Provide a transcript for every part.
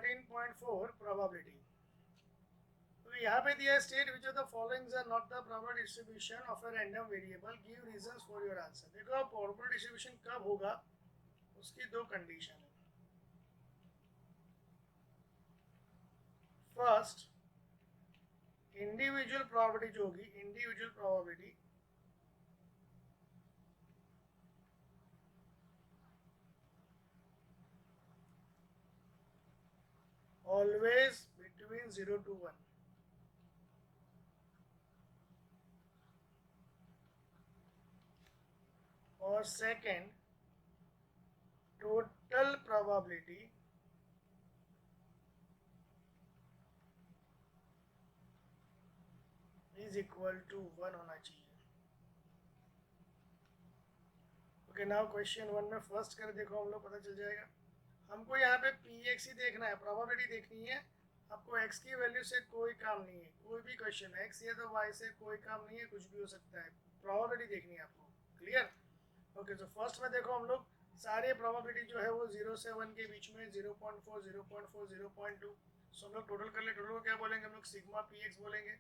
13.4 probability. तो यहाँ पे दिया है state which of the followings are not the proper distribution of a random variable, give reasons for your answer. देखो proper distribution कब होगा उसकी दो कंडीशन है। फर्स्ट, इंडिविजुअल प्रोबेबिलिटी जो होगी, individual probability always between 0 to 1। और second, total probability is equal to 1 होना चाहिए। ओके, नाउ क्वेश्चन 1 में फर्स्ट कर देखो, हम लोग पता चल जाएगा। हमको यहाँ पे पी एक्स ही देखना है, प्रोबेबिलिटी देखनी है। आपको एक्स की वैल्यू से कोई काम नहीं है, कोई भी क्वेश्चन एक्स या तो वाई से कोई काम नहीं है, कुछ भी हो सकता है, प्रोबेबिलिटी देखनी है आपको। क्लियर? ओके, तो फर्स्ट में देखो हम लोग सारे प्रोबेबिलिटी जो है वो 0 से 1 के बीच में, 0.4, 0.4, 0.2। सो हम लोग टोटल कर ले। टोटल को क्या बोलेंगे हम लोग? सिग्मा पी एक्स बोलेंगे।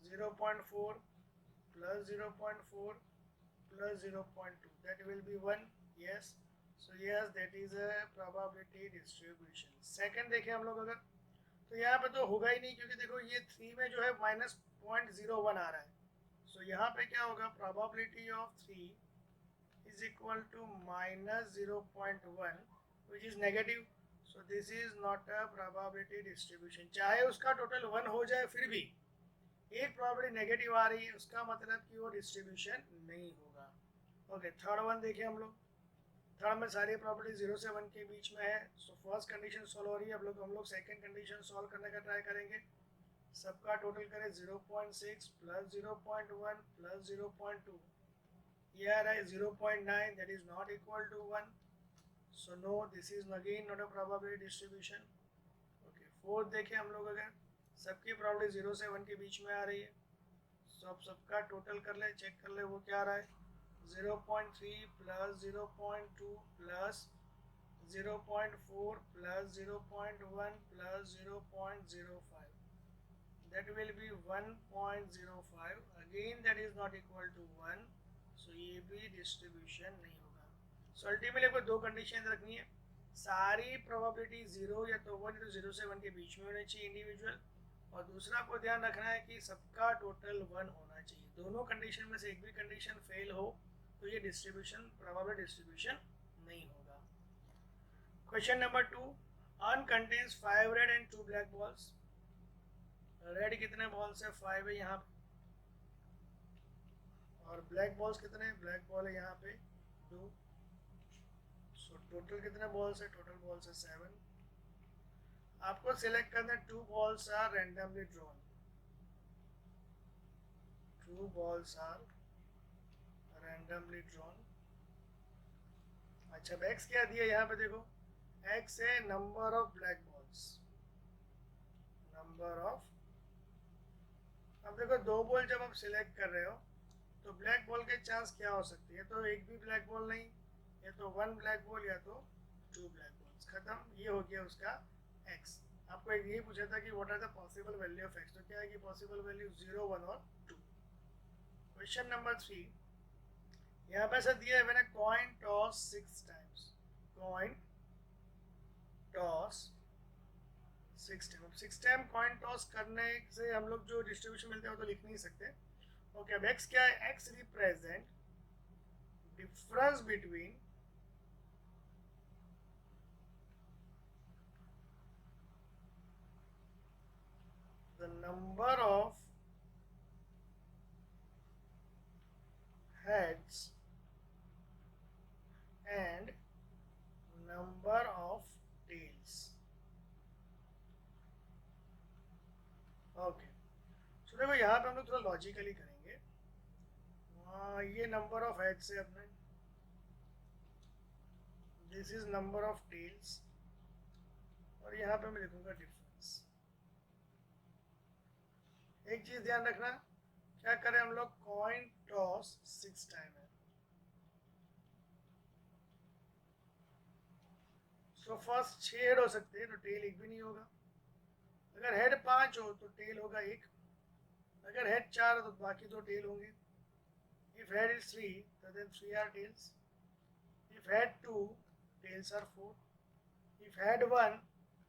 0.4 plus 0.4 plus 0.2, that will be 1। yes, so yes, that is a probability distribution। Second देखें हम लोग अगर, तो यहाँ पे तो होगा ही नहीं, क्योंकि देखो ये 3 में जो है -0.01 आ रहा है। सो यहाँ पे क्या होगा? probability of 3 is equal to -0.1 which is negative। so this is not a probability distribution। चाहे उसका टोटल 1 हो जाए, फिर भी एक प्रॉपर्टी नेगेटिव आ रही है, उसका मतलब कि वो डिस्ट्रीब्यूशन नहीं होगा। ओके, थर्ड वन देखिए हम लोग। थर्ड में सारी प्रॉपर्टी 0 से 1 के बीच में है। सो फर्स्ट कंडीशन सॉल्व हो रही है। हम लोग सेकंड कंडीशन सॉल्व करने का ट्राई करेंगे। सबका टोटल करें 0.6 प्लस 0.1 प्लस 0.2, ये आ रहा है 0.9, that is not equal to 1। So no, this is again not a probability distribution. Okay, fourth देखें हम लोग अगर, सबकी प्रॉपर्टी 0 से 1 के बीच में आ रही है। सबका टोटल कर ले, चेक कर ले, वो क्या आ रहा है? 0.3 plus 0.2 plus 0.4 plus 0.1 plus 0.05, that will be 1.05। Again that is not equal to 1। सो ये भी डिस्ट्रीब्यूशन नहीं होगा। सो अल्टीमेटली आपको दो कंडीशन रखनी है। सारी प्रोबेबिलिटी 0 या तो 1 या तो 0 से 1 के बीच में होनी चाहिए इंडिविजुअल। और दूसरा को ध्यान रखना है कि सबका टोटल 1 होना चाहिए। दोनों कंडीशन में से एक भी कंडीशन फेल हो तो ये डिस्ट्रीब्यूशन, प्रोबेबिलिटी डिस्ट्रीब्यूशन नहीं होगा। Question number 2, earn contains 5 red and 2 black balls. Red कितने बॉल्स है? 5 है यहाँ पे। और ब्लैक बॉल्स कितने हैं? ब्लैक बॉल है यहाँ पे 2। सो टोटल कितने बॉल्स है? टोटल बॉल्स है 7। आपको सिलेक्ट करना है 2 balls are randomly drawn. 2 balls are randomly drawn. अच्छा, एक्स क्या दिया यहाँ पे? देखो एक्स है number of black balls, number of. अब देखो 2 बॉल जब आप सिलेक्ट कर रहे हो तो ब्लैक बॉल के चांस क्या हो सकती है? तो एक भी ब्लैक बॉल नहीं, या तो 1 ब्लैक बॉल या तो 2 ब्लैक बॉल्स। खत्म, ये हो गया उसका एक्स। आपको एक ये पूछा था कि what are the possible value of X, तो क्या है कि पॉसिबल वैल्यू 0, 1 और 2। क्वेश्चन नंबर 3, यहाँ पे ऐसा दिया है, मैंने coin toss 6 times. Coin toss 6 time. अब 6 टाइम कॉइन टॉस करने से हम लोग जो डिस्ट्रीब्यूशन मिलते हैं वो तो लिख नहीं सकते। ओके, अब एक्स क्या है? X represent difference between the number of heads and number of tails। Okay, so देखो यहाँ पे हम लोग थोड़ा लॉजिकली करेंगे। ये नंबर ऑफ हेड्स है अपने, this is number of tails, और यहाँ पे मैं लिखूंगा डिफरेंस। एक चीज ध्यान रखना, क्या करें हम लोग? कॉइन टॉस 6 टाइम है। सो फर्स्ट 6 हेड हो सकते हैं तो टेल एक भी नहीं होगा। अगर हेड 5 हो तो टेल होगा एक। अगर हेड 4 हो तो बाकी 2 टेल होंगे। इफ हेड इज 3 तो then 3 are tails. If head 2 tails are 4। If head 1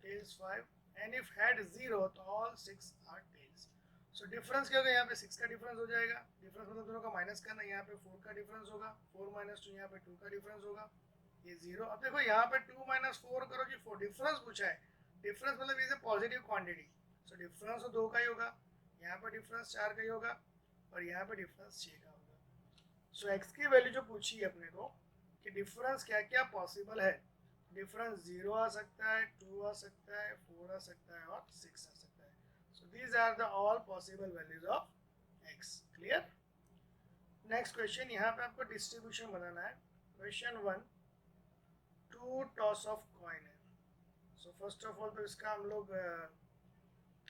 tails 5 and if head 0 तो all 6 are tails. So difference क्या होगा, यहाँ पे 6 का डिफरेंस हो जाएगा। डिफरेंस मतलब दोनों का माइनस करना, यहाँ पे 4 का डिफरेंस होगा। 4 माइनस 2 यहाँ पे 2 का डिफरेंस होगा। ये 0। अब देखो यहाँ पे 2 माइनस 4 करो जी 4। डिफरेंस पूछा है। डिफरेंस मतलब is a positive quantity. So difference तो 2 का ही होगा। यहाँ पे डिफरेंस 4 का ही होगा और यहाँ पे डिफरेंस 6 का होगा। सो x की वैल्यू जो पूछी है अपने को कि डिफरेंस क्या क्या पॉसिबल है। डिफरेंस 0 आ सकता है, 2 आ सकता है, 4 आ सकता है और 6 आ सकता है। So these are the all possible values of x। Clear. Next question, यहाँ पे आपको डिस्ट्रीब्यूशन बनाना है। क्वेश्चन 1, 2 टॉस ऑफ कॉइन है। सो फर्स्ट ऑफ ऑल तो इसका हम लोग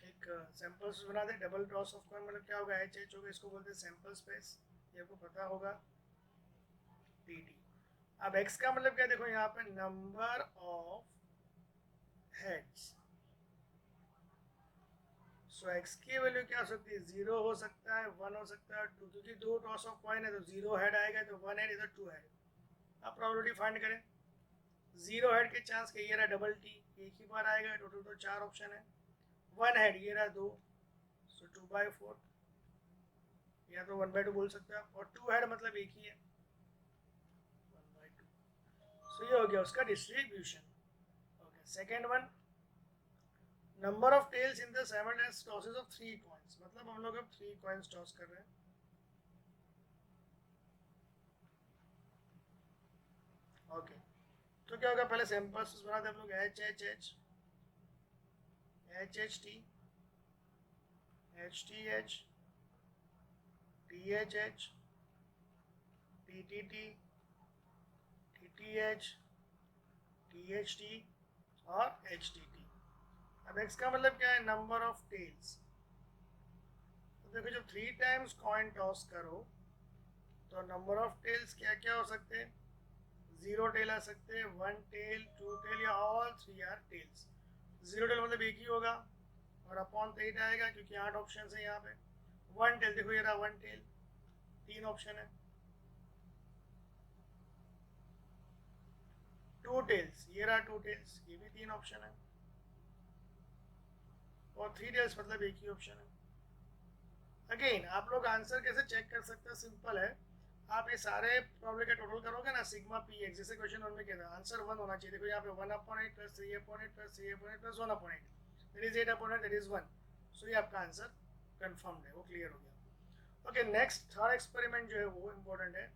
एक सैंपल्स बना दें। डबल टॉस ऑफ कॉइन मतलब क्या होगा, एच एच होगा, इसको बोलते हैं सैंपल स्पेस, ये आपको पता होगा। T T. अब x का मतलब क्या, देखो यहाँ पे number of heads. So x की वैल्यू क्या हो सकती है, 0 हो सकता है, 1 हो सकता है, 2, क्योंकि 2 टॉस ऑफ कॉइन है तो 0 हेड आएगा, तो 1 हेड इधर 2 हेड। अब प्रोबेबिलिटी फाइंड करें। 0 हेड के चांस के ये रहा डबल टी, एक ही बार आएगा, टोटल तो 4 ऑप्शन है। 1 हेड ये रहा 2, सो 2/4, या तो 1/2 बोल सकते हैं आप। और 2 हेड मतलब एक ही है, 1/2। सो ये हो गया उसका distribution. Okay, second one, number of tails in the simultaneous tosses of 3 coins. मतलब हम लोग अब 3 कॉइन्स टॉस कर रहे हैं। ओके, तो क्या होगा, पहले सैंपल्स बनाते हम लोग। H H H, H H T, H T H, T H H, T T T, T T H, T H T और एच टी टी। अब एक्स का मतलब क्या है, नंबर ऑफ टेल्स। तो देखो जब 3 टाइम्स कॉइन टॉस करो तो नंबर ऑफ टेल्स क्या क्या हो सकते हैं। 0 टेल आ सकते हैं, 1 टेल, 2 टेल, या ऑल 3 आर टेल्स। 0 टेल मतलब एक ही होगा और अपॉन 8 आएगा क्योंकि 8 ऑप्शन है यहाँ पे। 1 टेल, देखो ये रहा 1 टेल, 3 ऑप्शन है। 2 टेल्स, ये रहा 2 टेल्स, ये भी 3 ऑप्शन है। और 3 टेल्स मतलब एक ही ऑप्शन है। अगेन आप लोग आंसर कैसे चेक कर सकते हैं, सिंपल है। आप ये सारे प्रॉब्लम का टोटल करोगे ना, सिग्मा पी एक्स, जैसे क्वेश्चन 1 में कहता है आंसर 1 होना चाहिए। देखो यहाँ पे 1/8 plus 3/8 plus 3/8 plus 1/8, that is 8/8, that is 1। सो ये आपका आंसर कंफर्म्ड है, वो क्लियर हो गया। ओके, नेक्स्ट थर्ड एक्सपेरिमेंट जो है वो इम्पोर्टेंट है।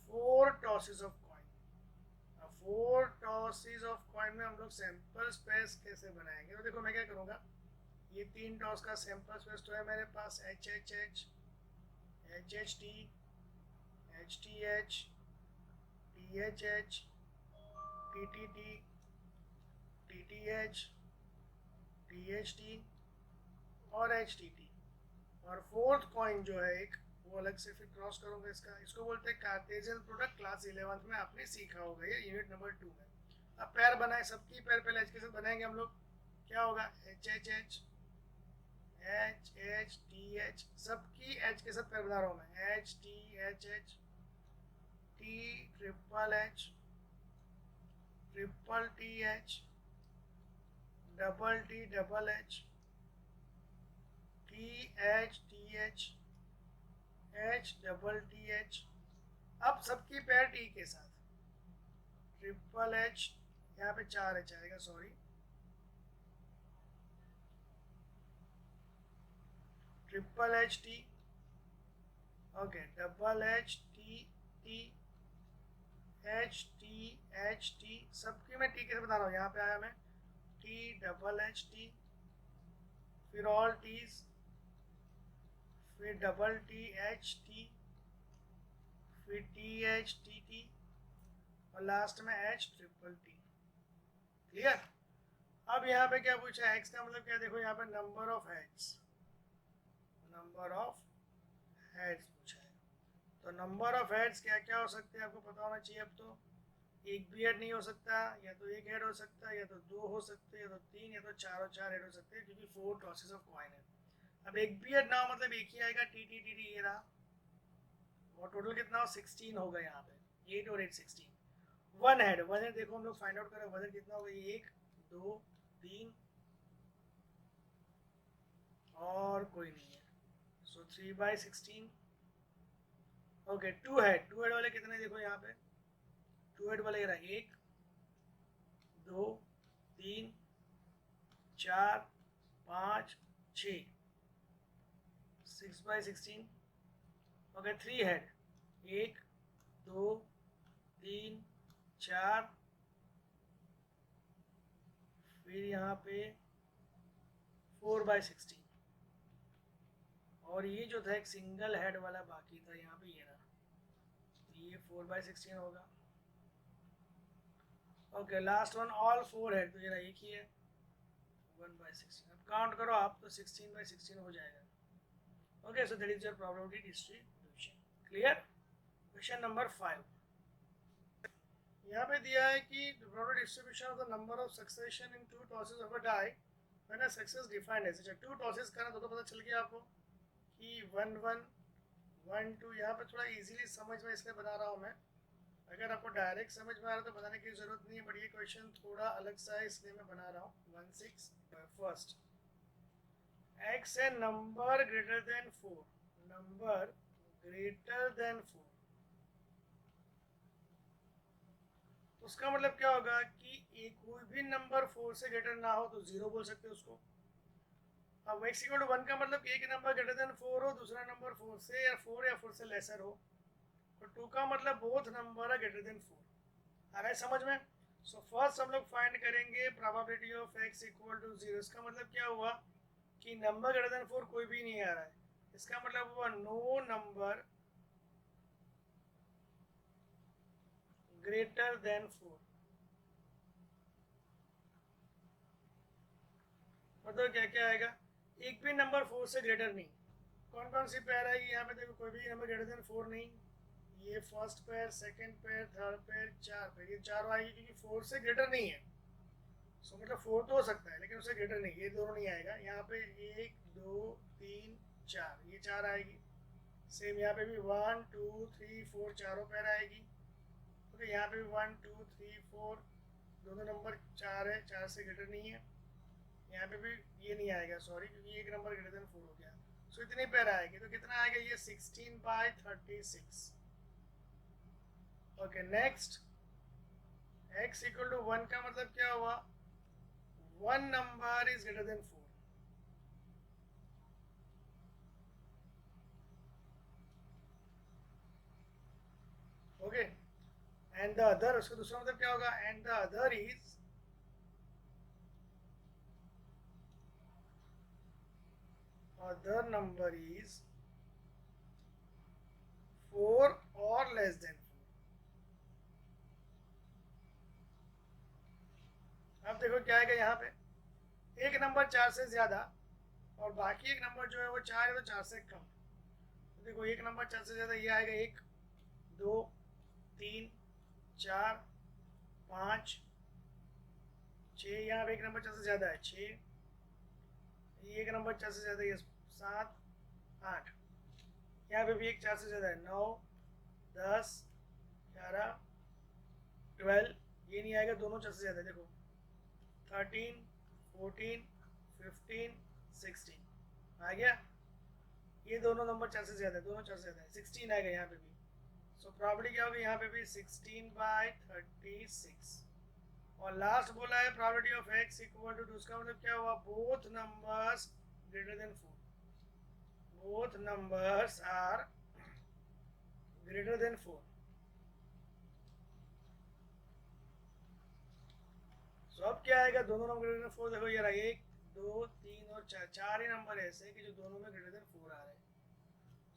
4 tosses of coin. 4 tosses of coin में हम लोग सैंपल स्पेस कैसे बनाएंगे। तो देखो मैं क्या करूँगा, ये 3 टॉस का सैंपल स्पेस तो है मेरे पास, H H H, H H T, H T H, T H H, T T T, T T H, T H T और एच टी टी। और फोर्थ कॉइन जो है एक, वो अलग से फिर क्रॉस करूँगा इसका। इसको बोलते हैं कार्टेशियन प्रोडक्ट। क्लास 11th में आपने सीखा होगा, ये यूनिट नंबर 2 में। अब पैर बनाए, सबकी पैर पहले एच के साथ बनाएंगे हम लोग। क्या होगा, H H H, H H T H, सबकी एच के साथ पैर बना रहा हूँ मैं। H T H H, T triple H, triple T H, double T double H, T H T H, H double T H. अब सबकी पैर टी के साथ, ट्रिपल एच, यहाँ पे 4 एच आएगा, sorry, triple H T, okay, double H T T, H T, सबकी मैं टी के साथ बता रहा हूँ। यहाँ पे आया मैं, टी डबल एच टी, फिर ऑल टीज, फिर डबल टी एच टी, फिर टी एच टी टी और लास्ट में एच ट्रिपल टी। क्लियर। अब यहाँ पे क्या पूछा है, एक्स का मतलब क्या, देखो यहाँ पे number of heads, number of heads पूछा है। तो नंबर ऑफ हेड्स क्या क्या हो सकते हैं आपको पता होना चाहिए। अब तो एक भी ऐड नहीं हो सकता, या तो एक ऐड हो सकता है, या तो दो हो सकते हैं, या तो तीन, या तो चारों चार ऐड हो सकते हैं, क्योंकि 4 टॉसेस ऑफ कॉइन है। अब एक भी ऐड ना हो मतलब एक ही आएगा, टी टी टी टी, ये रहा। और टोटल कितना हो, 16 होगा यहाँ पे, 8 और 8 16। वन हेड, वन हेड देखो हम लोग फाइंड आउट करें, वन हेड कितना होगा, 1 2 3 और कोई नहीं है, सो 3/16। ओके, टू हेड वाले कितने देखो यहाँ पे, टू हेड वाले रहा 1 2 3 4 5 6, 6/16। ओके, थ्री हेड, 1 2 3 4, फिर यहाँ पे 4/16, और ये जो था एक सिंगल हेड वाला बाकी था यहाँ पे, ये रहा, ये 4/16 होगा। Okay, last one all 4 head, तो ये रहा एक ही है, 1/16। अब काउंट करो आप, तो 16/16 हो जाएगा। Okay, so that is your probability distribution. Clear. Question number 5 यहाँ पे दिया है कि probability distribution of the number of succession in two tosses of a die when a success defined as, two tosses करना तो पता चल गया आपको कि 1 1 1 2। यहाँ पे थोड़ा इजीली समझ में इसलिए बना रहा हूँ मैं, अगर आपको डायरेक्ट समझ में आ रहा है तो बनाने की जरूरत नहीं है, बट ये क्वेश्चन थोड़ा अलग सा है इसलिए मैं बना रहा हूँ। 1 6 फर्स्ट, x है number greater than 4, number greater than 4, उसका मतलब क्या होगा कि एक कोई भी नंबर 4 से ग्रेटर ना हो तो 0 बोल सकते हैं उसको। अब x इक्वल टू 1 का मतलब कि एक नंबर ग्रेटर देन 4 हो, दूसरा नंबर 4 से या 4 से लेसर हो, और 2 का मतलब बोथ नंबर है ग्रेटर देन 4। आ रहा है समझ में। सो फर्स्ट हम लोग फाइंड करेंगे probability of x equal to 0। इसका मतलब क्या हुआ कि नंबर ग्रेटर देन 4 कोई भी नहीं आ रहा है, इसका मतलब हुआ नो नंबर ग्रेटर देन 4। मतलब क्या क्या आएगा, एक भी नंबर 4 से ग्रेटर नहीं। कौन कौन सी पेयर आएगी यहाँ पे देखो, कोई भी नंबर ग्रेटर देन 4 नहीं, ये first pair, second pair, third pair, चार पेयर, ये चारों आएगी क्योंकि 4 से ग्रेटर नहीं है। सो मतलब 4 तो हो सकता है लेकिन उससे ग्रेटर नहीं, ये दोनों नहीं आएगा। यहाँ पे 1 2 3 4, ये चार आएगी। सेम यहाँ पे भी 1 2 3 4 चारों पेयर आएगी। ओके, यहाँ पे भी 1 2 3 4, दोनों नंबर 4 है, 4 से ग्रेटर नहीं है। यहाँ पे भी ये नहीं आएगा, सॉरी, क्योंकि एक नंबर ग्रेटर देन 4 हो गया। सो इतनी पेयर आएगी, तो कितना आएगा ये 16/36। Okay, next, x equal to 1 का मतलब क्या हुआ, one number is greater than 4। Okay, and the other, उसका दूसरा मतलब क्या होगा, and the other is other number is 4 और लेस देन 4। अब देखो क्या आएगा यहाँ पे, एक नंबर 4 से ज्यादा और बाकी एक नंबर जो है वो 4 है, तो 4 से कम। तो देखो एक नंबर 4 से ज्यादा, ये आएगा 1 2 3 4 5 6, यहाँ पे एक नंबर 4 से ज्यादा है 6, ये एक नंबर 4 से ज्यादा है 7 8, यहाँ पे भी एक 4 से ज्यादा है 9 10 11 12, ये नहीं आएगा, दोनों 4 से ज्यादा है, देखो 13 14 15 16 आ गया। ये दोनों नंबर 4 से ज्यादा है, दोनों 4 से ज्यादा है, 16 आएगा यहाँ पे भी। सो प्रॉपर्टी क्या होगी यहाँ पे भी, 16/36। और लास्ट बोला है property of x equal to, उसका मतलब क्या हुआ, both numbers greater than 4, both numbers are greater than 4। So अब क्या आएगा, दोनों नंबर ग्रेटर देन 4, देखो ये रहा 1 2 3 और 4, चार ही नंबर ऐसे कि जो दोनों में ग्रेटर देन 4 आ रहे हैं।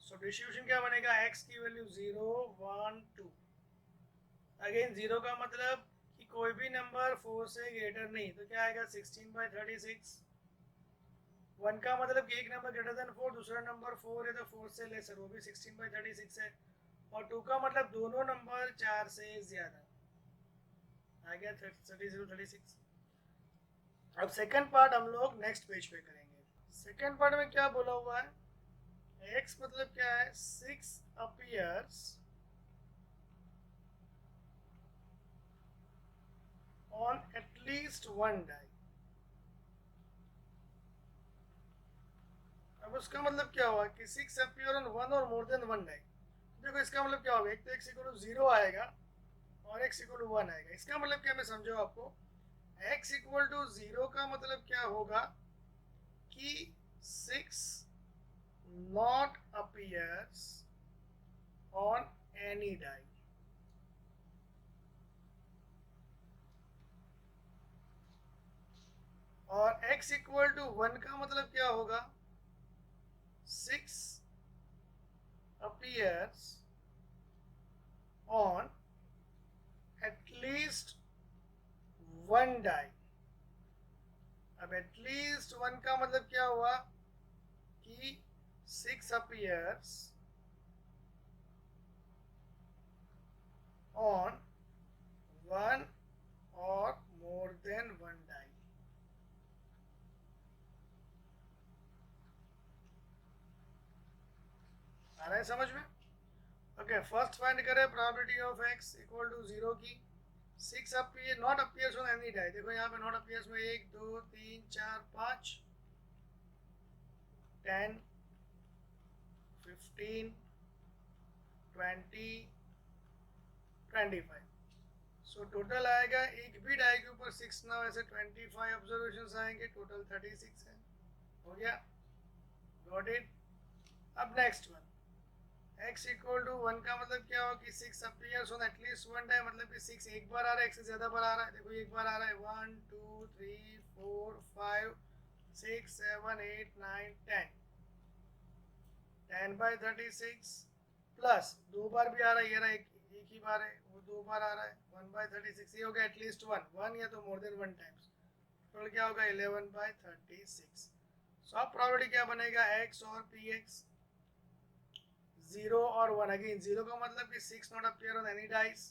सो डिस्ट्रीब्यूशन क्या बनेगा, x की वैल्यू 0 1 2। अगेन 0 का मतलब कि कोई भी नंबर 4 से ग्रेटर नहीं, तो क्या आएगा 16/36। 1 का मतलब कि एक नंबर ग्रेटर देन 4, दूसरा नंबर 4 है तो 4 से लेसर, वो भी 16/36 है। और 2 का मतलब दोनों नंबर 4 से ज्यादा। आ गया 3036। अब सेकंड पार्ट हम लोग नेक्स्ट पेज पे करेंगे। सेकंड पार्ट में क्या बोला हुआ है, x मतलब क्या है, 6 appears on at least one die. अब उसका मतलब क्या हुआ कि 6 अपीयर ऑन वन और मोर देन वन डाई। देखो इसका मतलब क्या होगा, एक तो x इक्वल टू 0 आएगा और x इक्वल टू 1 आएगा। इसका मतलब क्या, मैं समझाऊँ आपको। x इक्वल टू 0 का मतलब क्या होगा कि 6 not appears on any die। और x इक्वल टू 1 का मतलब क्या होगा, 6 appears on at least one die। अब एटलीस्ट वन का मतलब क्या हुआ कि 6 appears on one or more than one die। आ रहा है समझ में? ओके, फर्स्ट फाइंड करें probability of x equal to 0 की। 6 appear not appears on any die. देखो यहाँ पे नॉट अपीयर्स में 1 2 3 4 5 10 15 20 25। सो टोटल आएगा, एक भी डाई के ऊपर 6 ना, वैसे 25 ऑब्जर्वेशन आएंगे, टोटल 36 है। हो गया, गॉट इट। अब next one, x equal to 1 का मतलब क्या हो कि 6 appears on at least one die, मतलब कि 6 एक बार आ रहा है, एक से ज़्यादा बार आ रहा है। देखो एक बार आ रहा है, 1 2 3 4 5 6 7 8 9 10 10 बाई 36 प्लस दो बार भी आ रहा है, ये रहा एक ही बार है, वो दो बार आ रहा है, 1 बाई 36। ये हो गया एटलीस्ट वन या तो more than one times. Total क्या होगा, 11 बाई 36। सो अब प्रोबेबिलिटी क्या बनेगा, x और px 0 और 1। अगेन 0 का मतलब कि 6 not appear on any dice,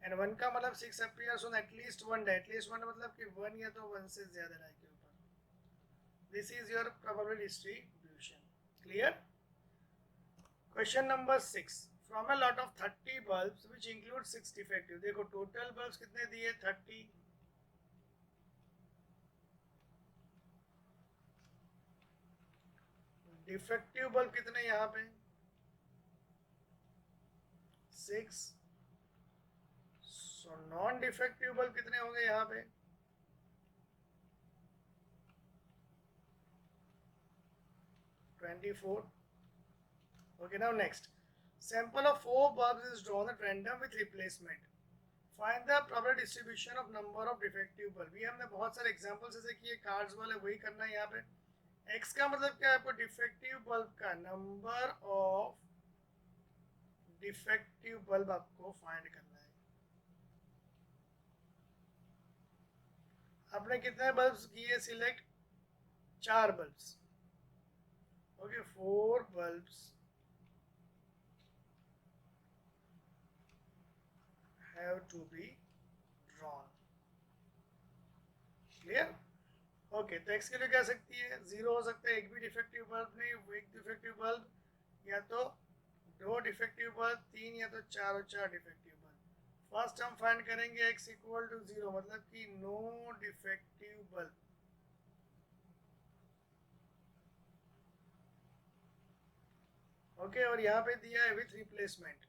and 1 का मतलब 6 appears on at least one die. At least one मतलब कि 1 या तो 1 से ज्यादा डाई के ऊपर। This is your probability distribution. Clear? Question number 6, from a lot of 30 bulbs which include 6 defective. देखो टोटल बल्ब्स कितने दिए, 30। डिफेक्टिव बल्ब कितने यहाँ पे, 6। सो नॉन डिफेक्टिव बल्ब कितने होंगे यहाँ पे, 24। Okay, now next. Sample of 4 bulbs is drawn at random with replacement. Find the probability distribution of number of defective bulb। ये हमने बहुत सारे एग्जांपल्स ऐसे किए, कार्ड्स वाले, वही करना है यहाँ पे। x का मतलब क्या है, आपको डिफेक्टिव बल्ब का नंबर ऑफ डिफेक्टिव बल्ब आपको फाइंड करना है। आपने कितने बल्ब्स किए select, 4 bulbs. Okay, 4 bulbs have to be drawn। Clear? Okay, तो x के लिए क्या सकती है, 0 हो सकता है, एक भी डिफेक्टिव बल्ब नहीं, एक डिफेक्टिव बल्ब, या तो 2 डिफेक्टिव बल्ब, 3 या तो 4 और 4 डिफेक्टिव बल्ब। फर्स्ट हम फाइंड करेंगे x इक्वल टू 0, मतलब कि नो डिफेक्टिव बल्ब। ओके, और यहाँ पे दिया है विथ रिप्लेसमेंट।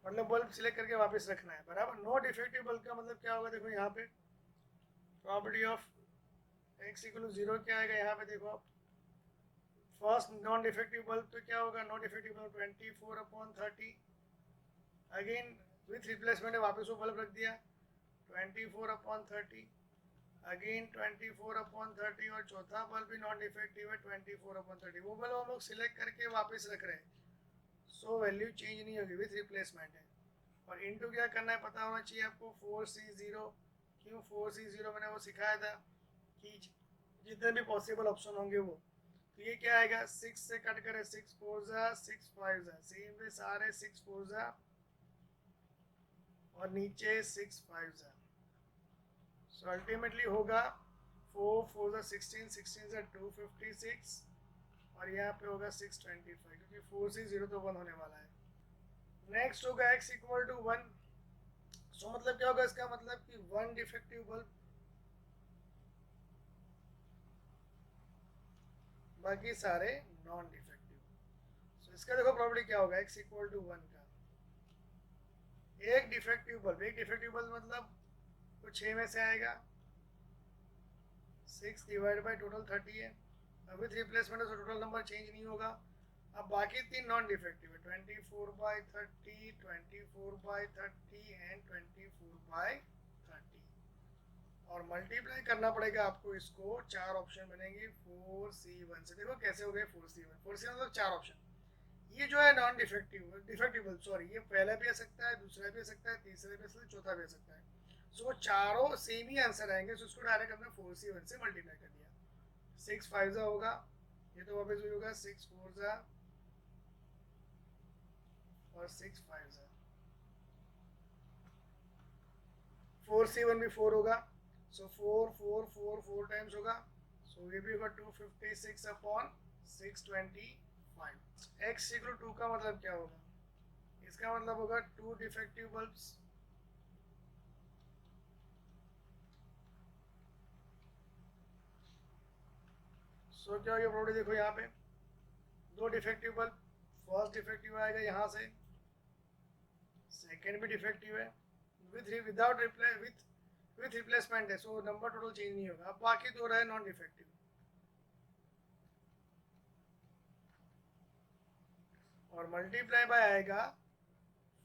मतलब बल्ब सिलेक्ट करके वापस रखना है, बराबर। नो डिफेक्टिव बल्ब का मतलब क्या होगा, देखो यहाँ पे property of x equal to 0 क्या आएगा, यहाँ पे देखो आप, फर्स्ट नॉन डिफेक्टिव बल्ब तो क्या होगा, non defective bulb 24/30। Again with replacement है, वापस वो बल्ब रख दिया 24/30। अगेन 24/30, और चौथा बल्ब भी नॉन डिफेक्टिव है 24/30। वो बल्ब हम लोग सिलेक्ट करके वापस रख रहे हैं, सो वैल्यू चेंज नहीं होगी, विथ रिप्लेसमेंट है। और इनटू क्या करना है पता होना चाहिए आपको, 4C0। क्यों 4C0, मैंने वो सिखाया था कि जितने भी पॉसिबल ऑप्शन होंगे वो। तो ये क्या आएगा, 6 से कट करे 6 4 जा 6 5 जा, सेम वे सारे 6 4 जा और नीचे 6 5 जा। सो अल्टीमेटली होगा 4 4 जा 16 16 जा 256 और यहाँ पे होगा 625 क्योंकि 4 से 0 तो 1 होने वाला है। नेक्स्ट होगा x इक्वल टू 1। सो मतलब क्या होगा, इसका मतलब कि 1 डिफेक्टिव बल्ब, बाकी सारे नॉन डिफेक्टिव। सो इसका देखो प्रॉपर्टी क्या होगा, x इक्वल टू 1 का एक डिफेक्टिव बल्ब, एक डिफेक्टिव बल्ब मतलब तो 6 में से आएगा, 6 डिवाइड बाई टोटल 30 है। अब विथ रिप्लेसमेंट है तो टोटल नंबर चेंज नहीं होगा। अब बाकी 3 नॉन डिफेक्टिव है, 24/30, 24/30 एंड 24/30 और मल्टीप्लाई करना पड़ेगा आपको इसको। 4 ऑप्शन बनेंगे 4C1 से। देखो कैसे हो गए 4C1, 4C1 मतलब 4 ऑप्शन। ये जो है नॉन डिफेक्टिव डिफेक्टिबल सॉरी, ये पहला भी आ सकता है, दूसरा भी आ सकता है, तीसरा भी आ सकता है, चौथा भी आ सकता है। सो वो चारों सेम ही आंसर आएंगे। सो उसको डायरेक्ट हमने 4C1 से मल्टीप्लाई कर दिया। 6 5 जा होगा, ये तो वापस वही होगा 6 4 जा और 6 5 जा। 4C1 भी 4 होगा, सो 4 4 4 4 टाइम्स होगा। सो ये भी होगा 256 अपॉन 625। x इक्वल 2 का मतलब क्या होगा, इसका मतलब होगा 2 डिफेक्टिव बल्ब्स। सो क्या होगा प्रॉपर्टी, देखो यहाँ पे 2 डिफेक्टिव बल्ब, फर्स्ट डिफेक्टिव आएगा यहाँ से, सेकेंड भी डिफेक्टिव है, विदाउट विथ रिप्लेसमेंट है। सो नंबर टोटल चेंज नहीं होगा। अब बाकी 2 रहे नॉन डिफेक्टिव और मल्टीप्लाई बाय आएगा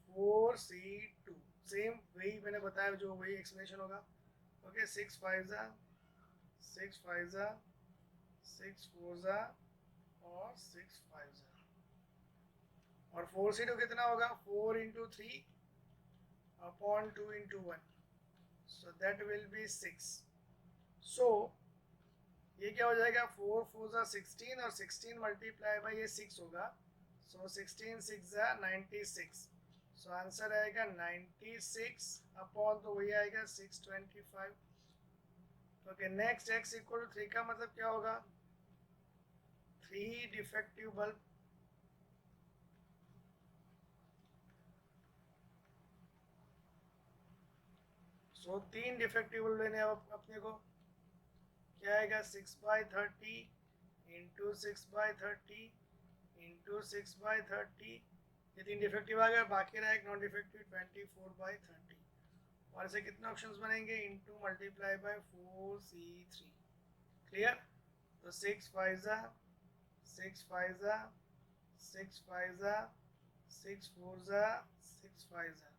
4C2, सेम वही मैंने बताया, जो वही एक्सप्लेनेशन होगा। ओके 6 5 जा 6 5 जा 6 4 जा और 6 5 जा और 4C2 कितना होगा, 4 into 3 upon 2 into 1, so that will be 6। सो ये क्या हो जाएगा, 4 4 जा 16 और 16 मल्टीप्लाई बाई ये 6 होगा। सो 16 6 जा 96। सो आंसर आएगा 96 अपॉन तो वही आएगा 625। Okay next x equal to 3 का मतलब क्या होगा, 3 defective bulb. So 3 defective bulb लेने अब अपने को क्या आएगा, 6/30 इंटू 6/30 इंटू 6/30, ये 3 डिफेक्टिव आ गया, बाकी रहा एक नॉन डिफेक्टिव 24/30 और ऐसे कितने ऑप्शंस बनेंगे, into multiply by 4C3। Clear. तो 6 5 जा 6 5 जा 6 5 जा 6 4 जा 6 5 जा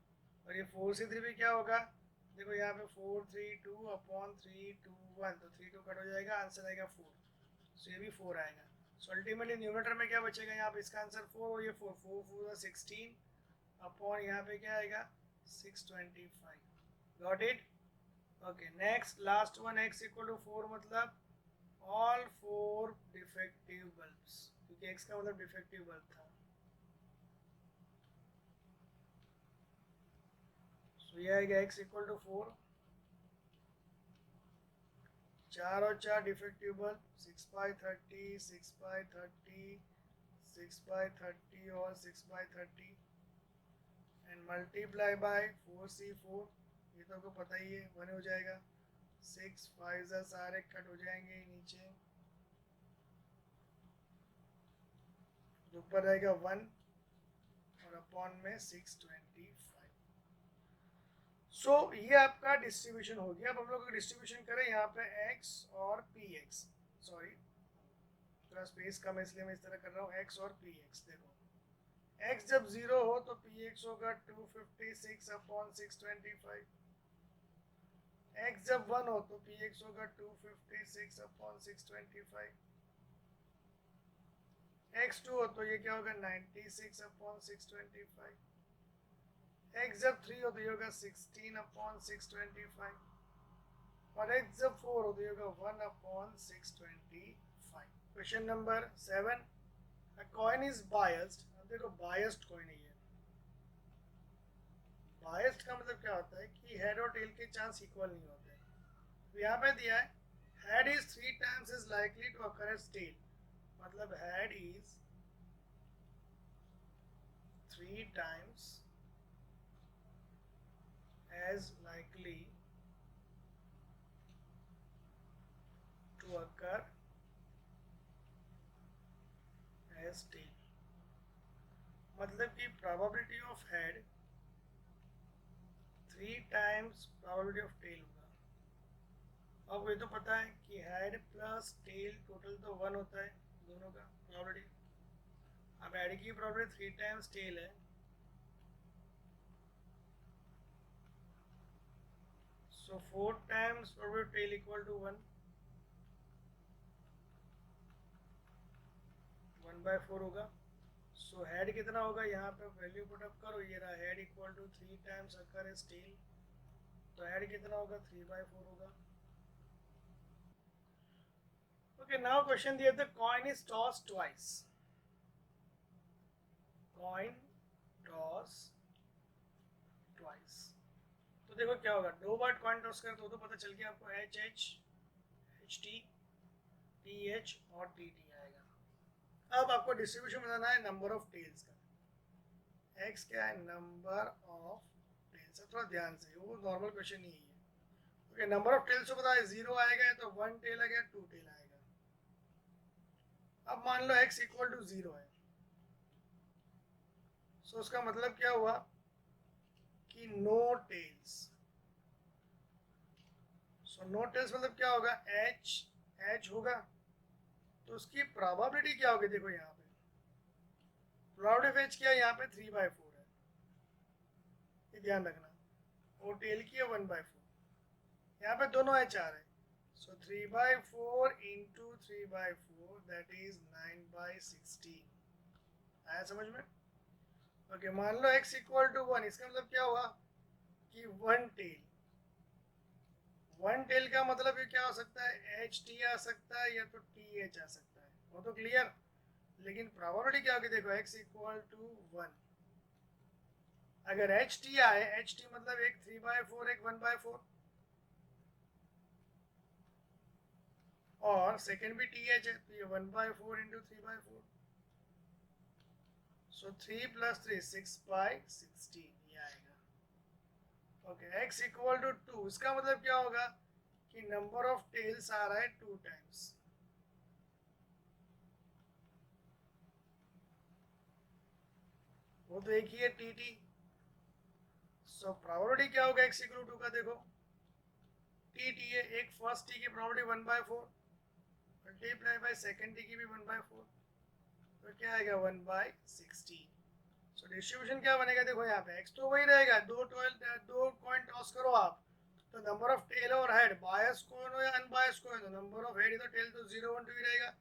और ये 4C3 भी क्या होगा, देखो यहाँ पे 4 3 2 अपॉन 3 2 1, तो 3 2 कट हो जाएगा, आंसर आएगा 4। सो ये भी 4 आएगा। सो अल्टीमेटली न्यूमरेटर में क्या बचेगा, यहाँ पे इसका आंसर 4 और ये 4 4 4 16 अपॉन यहाँ पे क्या आएगा 625। Got it. Okay next last one, x equal to 4 मतलब ऑल 4 डिफेक्टिव बल्ब्स, क्योंकि x का मतलब डिफेक्टिव बल्ब था। सो ये आएगा x इक्वल टू 4, 4 और 4 डिफेक्टिव बल्ब, 6/30 6/30 6/30 और 6/30 एंड मल्टीप्लाई बाय 4C4, ये तो आपको पता ही है 1 हो जाएगा। 6 5 सारे कट हो जाएंगे नीचे, ऊपर रहेगा 1 और अपॉन में 625। सो ये आपका डिस्ट्रीब्यूशन हो गया। अब हम लोग डिस्ट्रीब्यूशन करें यहाँ पे x और px, सॉरी थोड़ा स्पेस कम है इसलिए मैं इस तरह कर रहा हूँ, x और px। देखो x जब 0 हो तो px होगा 256 अपॉन 625, x जब 1 हो तो px होगा 256 अपॉन 625, x 2 हो तो ये क्या होगा 96 अपॉन 625, x जब 3 हो तो ये होगा 16 अपॉन 625, और x जब 4 हो तो ये होगा 1/625। Question number 7, a coin is biased। अब देखो biased coin है ये। biased का मतलब क्या होता है कि हेड और टेल के चांस इक्वल नहीं होते। तो यहाँ पे दिया है head is 3 times is likely to occur as tail। मतलब head is 3 times as likely to occur as tail। मतलब कि probability of head 3 times probability of tail होगा। अब ये तो पता है कि हेड प्लस टेल टोटल तो 1 होता है दोनों का probability। अब हेड की probability 3 times टेल है, so 4 times probability tail equal to 1, 1/4 होगा। सो हेड कितना होगा, यहाँ पे वैल्यू पुट अप करो, ये रहा head equal to 3 times occur as tail. तो हेड कितना होगा, 3/4 होगा। ओके, नाउ क्वेश्चन दिया था coin is toss twice. Coin toss twice, तो देखो क्या होगा, 2 बार कॉइन टॉस करें तो पता चल गया आपको H H, H T, T H और टी टी आएगा। अब आपको डिस्ट्रीब्यूशन बताना है नंबर ऑफ टेल्स का। एक्स क्या है, नंबर ऑफ टेल्स। थोड़ा ध्यान से, वो नॉर्मल क्वेश्चन नहीं है। ओके, नंबर ऑफ टेल्स को पता है 0 आएगा तो 1 टेल आएगा, 2 टेल आएगा। अब मान लो x इक्वल टू 0 है, सो उसका मतलब क्या हुआ कि no tails. So no tails मतलब क्या होगा, h होगा, तो उसकी प्रोबेबिलिटी क्या होगी, देखो यहाँ पे प्रोबेबिलिटी ऑफ h क्या है, यहाँ पे 3/4 है, ये ध्यान रखना। वो टेल की है 1/4, यहाँ पे दोनों h आ रहे हैं, सो 3/4 इंटू 3/4 दैट इज 9/16। आया समझ में? ओके, मान लो x इक्वल टू 1, इसका मतलब क्या हुआ कि 1 टेल। 1 टेल का मतलब ये क्या हो सकता है, एच टी आ सकता है या तो टी एच आ सकता है, वो तो क्लियर। लेकिन प्रोबेबिलिटी क्या होगी, देखो x इक्वल टू 1, अगर एच टी आए, एच टी मतलब एक 3/4 एक 1/4, और सेकेंड भी टी एच है तो ये 1/4 इंटू 3/4, सो 3 + 3 6/16 ये आएगा। ओके, x इक्वल टू 2, इसका मतलब क्या होगा कि नंबर ऑफ टेल्स आ रहा है 2 टाइम्स। वो तो एक ही है टी टी। सो प्रोबेबिलिटी क्या होगा x इक्वल टू का, देखो टी टी है, एक फर्स्ट टी की probability 1/4 multiply by second T की भी 1/4, तो क्या आएगा 1/16। सो डिस्ट्रीब्यूशन क्या बनेगा, देखो यहाँ पे x तो वही रहेगा, दो कॉइन टॉस करो आप, तो नंबर ऑफ टेल और हेड, बायस कॉइन हो या अनबायस कॉइन हो, नंबर ऑफ हेड तो टेल तो 0 1 2 ही रहेगा,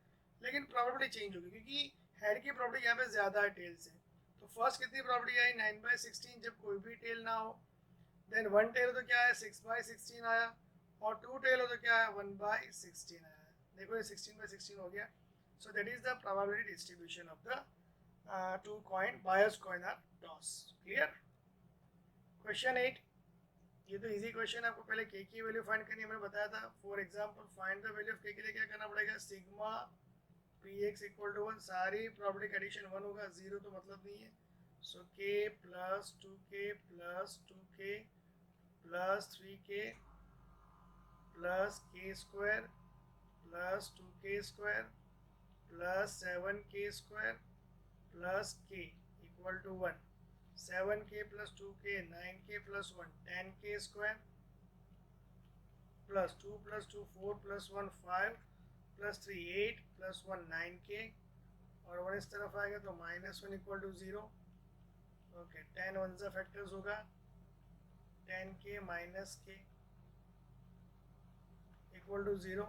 लेकिन प्रॉपर्टी चेंज होगी क्योंकि हेड की प्रॉपर्टी यहाँ पे ज्यादा है टेल से। तो फर्स्ट कितनी प्रॉपर्टी आई, 9/16, जब कोई भी टेल ना हो। देन 1 टेल हो तो क्या है, 6/16 आया, और 2 टेल हो तो क्या है, 1/16 आया। देखो ये 16/16 हो गया। So that is the probability distribution of the two coin, bias coin are toss. Clear? Question 8, ये तो इजी क्वेश्चन है, आपको पहले के की वैल्यू फाइंड करनी है, मैंने बताया था। For example find the value of K के लिए क्या करना पड़ेगा, sigma P X equal to 1, सारी प्रॉपर्टी का एडिशन 1 होगा, 0 तो मतलब नहीं है। So K plus 2k plus 2k plus 3k plus k square plus 2k square plus 7k square plus k equal to 1। 7k plus 2k 9k plus 1 10k square plus 2 plus 2 4 plus 1 5 plus 3 8 plus 1 9k, और 1 इस तरफ आएगा तो -1 equal to 0। Okay, 10 one सा factors होगा, 10k minus k equal to 0।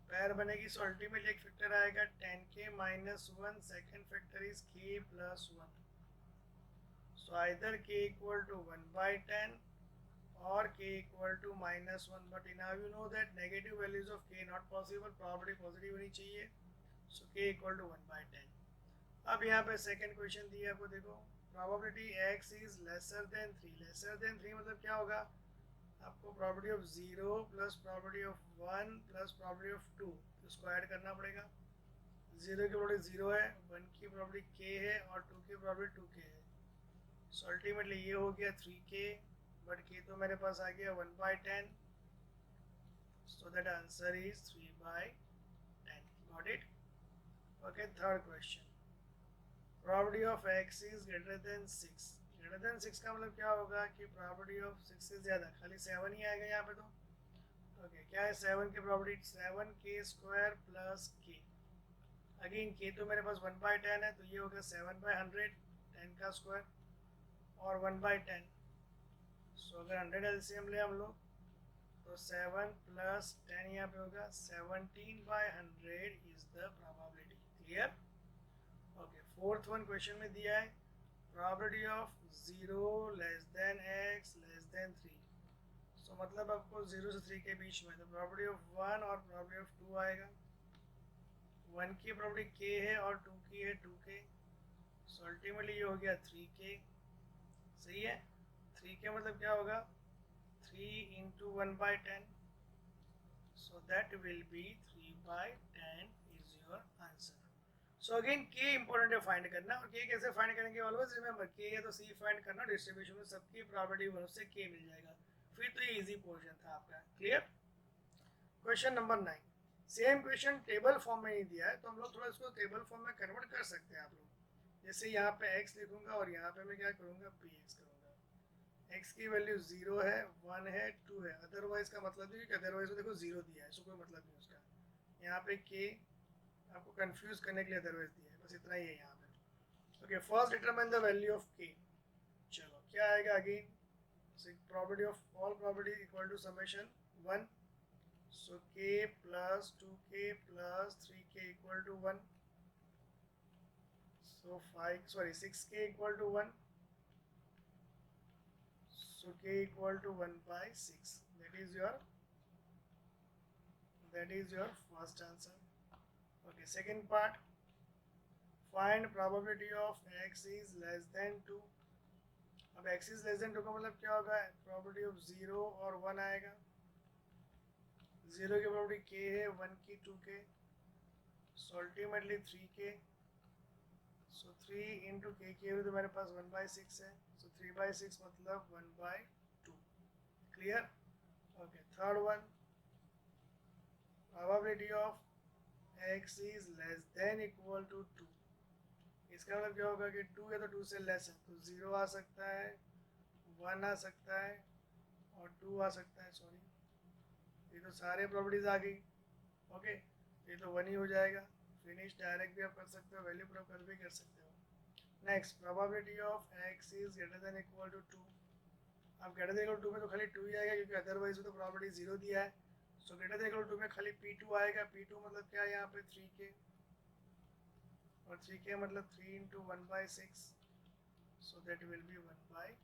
पैर बनेगी, so ultimately एक फैक्टर आएगा 10k minus 1, second factor is k plus 1। So either k equal to 1/10 or k equal to -1, but now you know that negative values of k not possible, probability positive होनी चाहिए, so k equal to 1/10. अब यहाँ पे second question दिया आपको, देखो probability x is lesser than 3, lesser than 3 मतलब क्या होगा, आपको probability of 0 plus probability of 1 plus probability of 2 इसको ऐड करना पड़ेगा। 0 की probability 0 है, 1 की probability k है और 2 की probability 2k है, सो अल्टीमेटली ये हो गया 3k, बट k तो मेरे पास आ गया 1/10, so that answer is 3/10. Got it? Okay, third question. Probability of x is greater than 6. Greater than 6 का मतलब क्या होगा कि probability of 6 से ज़्यादा, खाली 7 ही आएगा यहाँ पे तो। ओके, क्या है 7 की probability, 7k square plus k। Again k तो मेरे पास 1/10 है, तो ये होगा 7/100, 10 का स्क्वायर और 1/10। सो अगर 100 LCM ले हम लोग तो 7 प्लस 10 यहाँ पे होगा 17/100 is the probability. Clear? Okay, fourth one question में दिया है probability of 0 less than x less than 3, सो मतलब आपको 0 से 3 के बीच में, तो प्रोबेबिलिटी ऑफ 1 और प्रोबेबिलिटी ऑफ 2 आएगा। 1 की प्रोबेबिलिटी k है और 2 की है 2k, सो अल्टीमेटली ये हो गया 3k। सही है? 3k मतलब क्या होगा, 3 into 1/10, so that will be 3/10 is your answer. So again k important है फाइंड करना, और k कैसे फाइंड करेंगे, ऑलवेज रिमेंबर k है तो c फाइंड करना, डिस्ट्रीब्यूशन में सबकी प्रोबेबिलिटी 1 से k मिल जाएगा, फिर तो ये इजी पोर्शन था आपका। Clear? Question number 9, same question table form में नहीं दिया है, तो हम लोग थोड़ा इसको टेबल फॉर्म में कन्वर्ट कर सकते हैं आप लोग। जैसे यहाँ पे x लिखूंगा और यहाँ पे मैं क्या करूँगा, px करूँगा। x की वैल्यू 0 है, 1 है, 2 है, अदरवाइज का मतलब नहीं कि अदरवाइज को देखो 0 दिया है, इसको कोई मतलब नहीं उसका। यहाँ पे k आपको कंफ्यूज करने के लिए अदरवाइज दिया है, बस इतना ही है यहाँ पे। Okay, first determine the value of k। चलो क्या आएगा, again probability of all probability equal to summation 1, so k plus 2k plus 3k equal to 1, so 6k equal to 1, so k equal to 1/6. That is your first answer. Okay, second part, find probability of x is less than 2. अब x is less than 2 का मतलब क्या होगा, probability of 0 और 1 आएगा। 0 की probability k है, 1 की 2k, so ultimately 3k, so 3 into k की वैल्यू तो मेरे पास 1/6 है, so 3/6 मतलब 1/2। Clear? Okay, third one, probability of x is less than equal to 2। इसका मतलब क्या होगा कि 2 है तो 2 से लेस है, तो 0 आ सकता है, 1 आ सकता है और 2 आ सकता है। सॉरी, ये तो सारे प्रॉपर्टीज आ गई। ओके, ये तो 1 ही हो जाएगा। फिनिश डायरेक्ट भी आप कर सकते हो, वैल्यू प्रूफ कर भी कर सकते हो। Next, probability of x is greater than equal to 2। अब ग्रेटर देन इक्वल टू 2 में तो खाली 2 ही आएगा, क्योंकि अदरवाइज तो प्रॉपर्टी 0 दिया है। So greater than equal to 2 में खाली p2 आएगा। p2 मतलब क्या है, यहाँ पे 3k, और 3k मतलब 3 into 1/6, so that will be 1/2।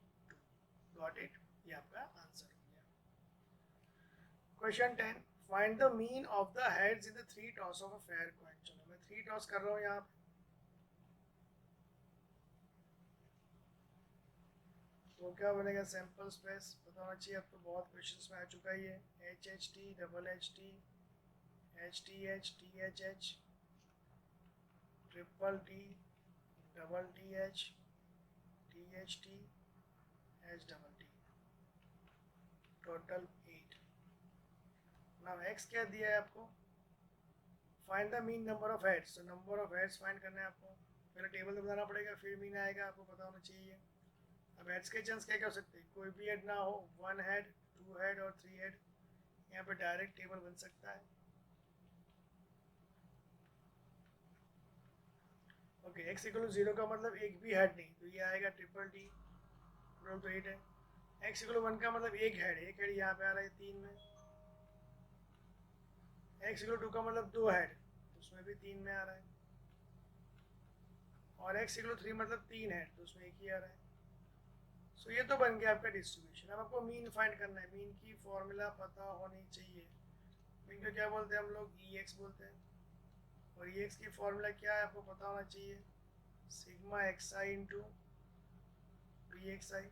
Got it? ये आपका आंसर हो गया। Question 10, find the mean of the heads in the 3 toss of a fair coin. चलो मैं 3 टॉस कर रहा हूँ यहाँ पे, तो क्या बनेगा, सैंपल स्पेस पता होना चाहिए, अब तो बहुत क्वेश्चंस में आ चुका ही है। HHT, double HT, HTH, THH, triple T, double TH, THT, H double T, total 8। Now X क्या दिया है आपको, find the mean number of heads. तो नंबर ऑफ हेड्स फाइंड करना है आपको, पहले टेबल तो बनाना पड़ेगा, फिर मीन आएगा, आपको पता होना चाहिए। अब हेड्स के चांस क्या क्या हो सकते हैं, कोई भी हेड ना हो, 1 हेड, 2 हेड और 3 हेड। यहाँ पे डायरेक्ट टेबल बन सकता है। ओके, x इक्वल टू 0 का मतलब एक भी हेड नहीं, तो ये आएगा ट्रिपल टी, तो 8 है। x इक्वल टू 1 का मतलब एक हेड यहाँ पे आ रहा है 3 में। x इक्वल टू 2 का मतलब 2 हेड, उसमें भी 3 में आ रहा है। और x इक्वल टू 3 मतलब 3 हेड, तो उसमें एक ही आ रहा है। सो ये तो बन गया आपका डिस्ट्रीब्यूशन। अब आपको मीन फाइंड करना है। मीन की फॉर्मूला पता होनी चाहिए। मीन को क्या बोलते हैं हम लोग? ई एक्स बोलते हैं। और ई एक्स की फॉर्मूला क्या है आपको पता होना चाहिए, सिग्मा एक्स आई इंटू पी एक्स आई।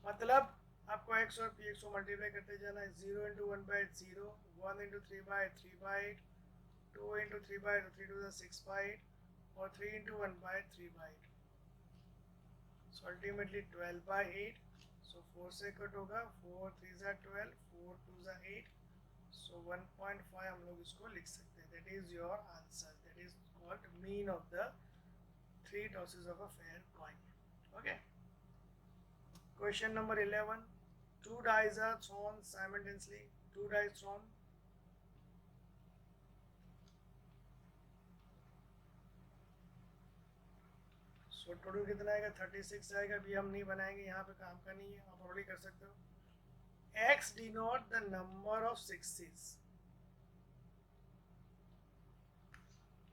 मतलब आपको एक्स और पी एक्स को मल्टीप्लाई करते जाना है। 0 इंटू 1/8 0, 1 इंटू 3/8 3/8, 2 इंटू 3/8 3 टू 6/8, और 3 इंटू 1/3/8। So ultimately 12/8। सो 4 से कट होगा, 4 3 ज़ा 12, 4 2 ज़ा 8। सो 1.5 हम लोग इसको लिख सकते हैं। That is your answer. That is called mean of the 3 tosses of a fair coin. Okay, question number 11। Two dice are thrown simultaneously. Two dice thrown. So total कितना आएगा? 36 आएगा। अभी हम नहीं बनाएंगे, यहाँ पे काम का नहीं है, आप ऑलरेडी कर सकते हो। X denote the number of sixes.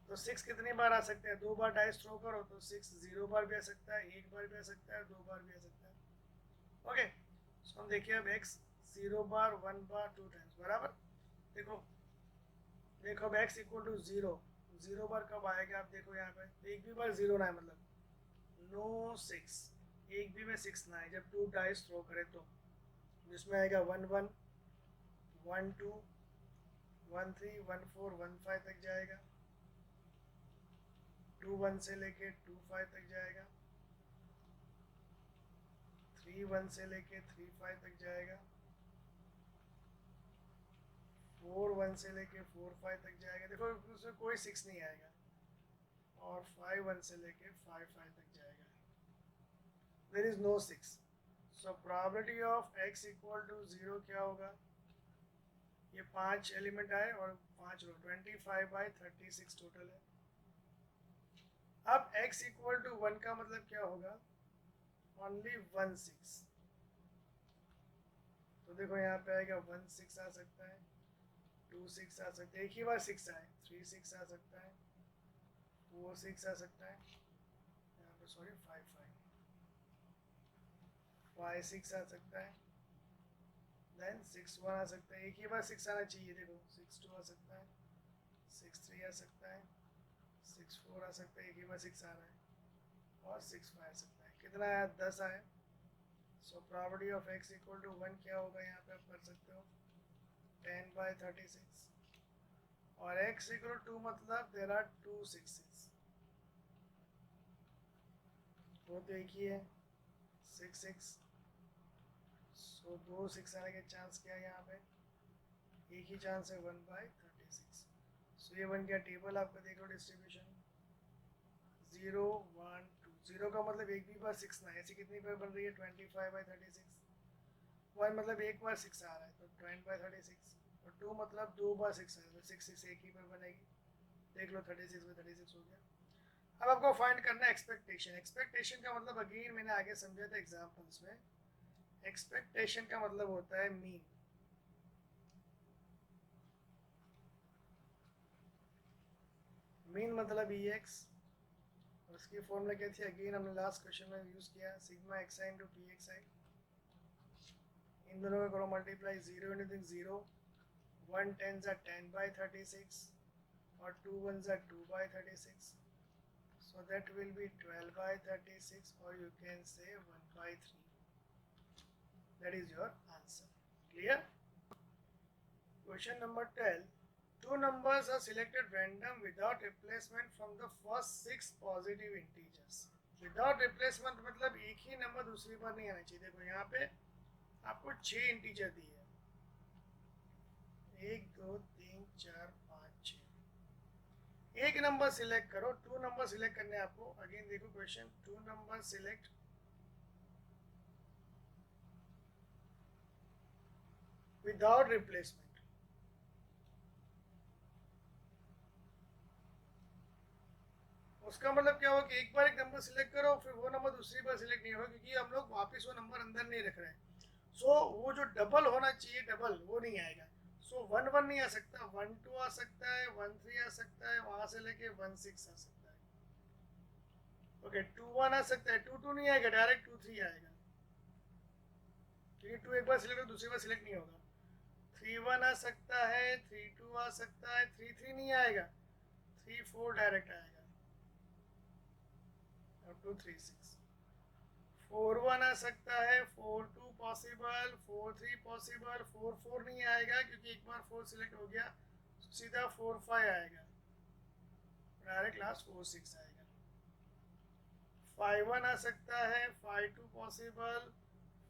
तो 6 कितनी बार आ सकते हैं? 2 बार डाइस थ्रो करो तो 6 0 बार भी आ सकता है, 1 बार भी आ सकता है, 2 बार भी आ सकता है। ओके, सो हम देखिए अब x 0 बार, 1 बार, 2 टाइम्स बराबर। देखो देखो अब x इक्वल टू 0। 0 बार कब आएगा आप देखो यहाँ पे, एक भी बार 0 ना है, मतलब नो 6, एक भी में 6 ना है जब 2 डाइस थ्रो करे तो, जिसमें आएगा 1 1 1 2 1 3 1 4 1 5 तक जाएगा। 2 1 से लेके 2 5 तक जाएगा। 3 1 से लेके 3 5 तक जाएगा। 4 1 से लेके 4 5 तक जाएगा। देखो उसमें कोई 6 नहीं आएगा। और 5 1 से लेके 5 5 तक जाएगा। There is no 6। So probability of x equal to 0 क्या होगा? ये 5 एलिमेंट आए और 5 रो, 25/36 टोटल है। अब x इक्वल टू 1 का मतलब क्या होगा? ओनली 1 6। तो देखो यहाँ पे आएगा 1 6 आ सकता है, 2 6 आ सकता है, एक ही बार 6 आए, 3 6 आ सकता है, 4 6 आ सकता है, यहाँ पे सॉरी 5 6 आ सकता है, देन 6 1 आ सकता है, एक ही बार 6 आना चाहिए। देखो 6 2 आ सकता है, 6 3 आ सकता है, 6 4 आ सकता है, एक ही बार 6 आ रहा है, और 6 5 आ सकता है। कितना आया? 10 आया। So probability of x equal to 1 क्या होगा? यहाँ पे आप कर सकते हो 10/36, और x इक्वल टू मतलब देयर आर 2 6s, वो तो एक ही है 6 6। सो 2 6 आने के चांस क्या है यहाँ पे? एक ही चांस है 1/36। सो ये बन गया टेबल आपका। देखो डिस्ट्रीब्यूशन 0 1 2। 0 का मतलब एक भी बार 6 ना है। ऐसी कितनी बार बन रही है? 25/36। 1 मतलब एक बार 6 आ रहा है तो 20/36, और 2 मतलब 2 बार 6 आ रहा है तो 6 6 एक ही बार बनेगी। देख लो 36/36 हो गया। अब आपको फाइंड करना है एक्सपेक्टेशन। एक्सपेक्टेशन का मतलब अगेन मैंने आगे समझा था एग्जाम्पल्स में। एक्सपेक्टेशन का मतलब होता है मीन। मीन मतलब ई एक्स, उसकी फॉर्मूला क्या थी? अगेन हमने लास्ट क्वेश्चन में यूज किया, सिग्मा एक्स आई इंटू पी एक्स आई। इन दोनों का करो मल्टीप्लाई, 0 इंटू 0, 1 10 ज़ा 10/36, और 2 1 ज़ा 2/36। So that will be 12/36, or you can say 1/3. That is your answer. Clear? Question number 12. Two numbers are selected random without replacement from the first 6 positive integers. Without replacement मतलब एक ही number दूसरी बार नहीं आना चाहिए। देखो यहाँ पे आपको 6 इंटीजर दिए हैं, 1 2 3 4 5 6। एक नंबर सिलेक्ट करो। 2 नंबर सिलेक्ट करने आपको। अगेन देखो question, 2 number select without replacement. उसका मतलब क्या होगा कि एक बार एक नंबर सिलेक्ट करो, फिर वो नंबर दूसरी बार सिलेक्ट नहीं होगा, क्योंकि हम लोग वापस वो नंबर अंदर नहीं रख रहे हैं। सो वो जो डबल होना चाहिए, डबल वो नहीं आएगा। सो 1 1 नहीं आ सकता, 1 2 आ सकता है, 1 3 आ सकता है, वहां से लेके 1 6 आ सकता है। ओके 2 1 आ सकता है, 2 2 नहीं आएगा, डायरेक्ट 2 3 आएगा। क्योंकि 2 एक बार सिलेक्ट हो दूसरी बार सिलेक्ट नहीं होगा। 3-1 आ सकता है, 3-2 आ सकता है, 3-3 नहीं आएगा, 3-4 डायरेक्ट आएगा, और 2-3-6। 4-1 आ सकता है, 4-2 पॉसिबल, 4-3 पॉसिबल, 4-4 नहीं आएगा क्योंकि एक बार 4 सिलेक्ट हो गया, सीधा 4-5 आएगा, डायरेक्ट लास्ट 4-6 आएगा। 5-1 आ सकता है, 5-2 पॉसिबल,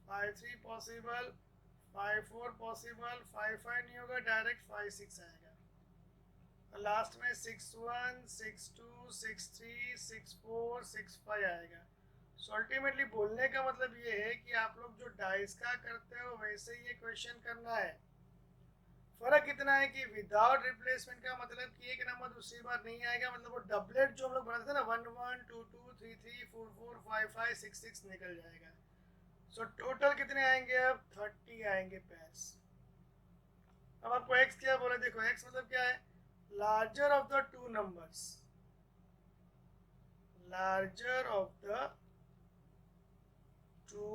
5-3 पॉसिबल, 5-4 पॉसिबल, 5-5 नहीं होगा, डायरेक्ट 5-6 आएगा, और लास्ट में 6-1, 6-2, 6-3, 6-4, 6-5 आएगा। सो अल्टीमेटली बोलने का मतलब ये है कि आप लोग जो डाइस का करते हो वैसे ही ये क्वेश्चन करना है। फर्क इतना है कि विदाउट रिप्लेसमेंट का मतलब कि एक नंबर दूसरी बार नहीं आएगा, मतलब वो डबलेट जो हम लोग बनाते थे ना 1-1, 2-2, 3-3, 4-4, 5-5, 6-6 निकल जाएगा। सो टोटल कितने आएंगे? अब 30 आएंगे पेयर्स। अब आपको एक्स क्या बोला, देखो एक्स मतलब क्या है, larger of the two numbers, larger of the two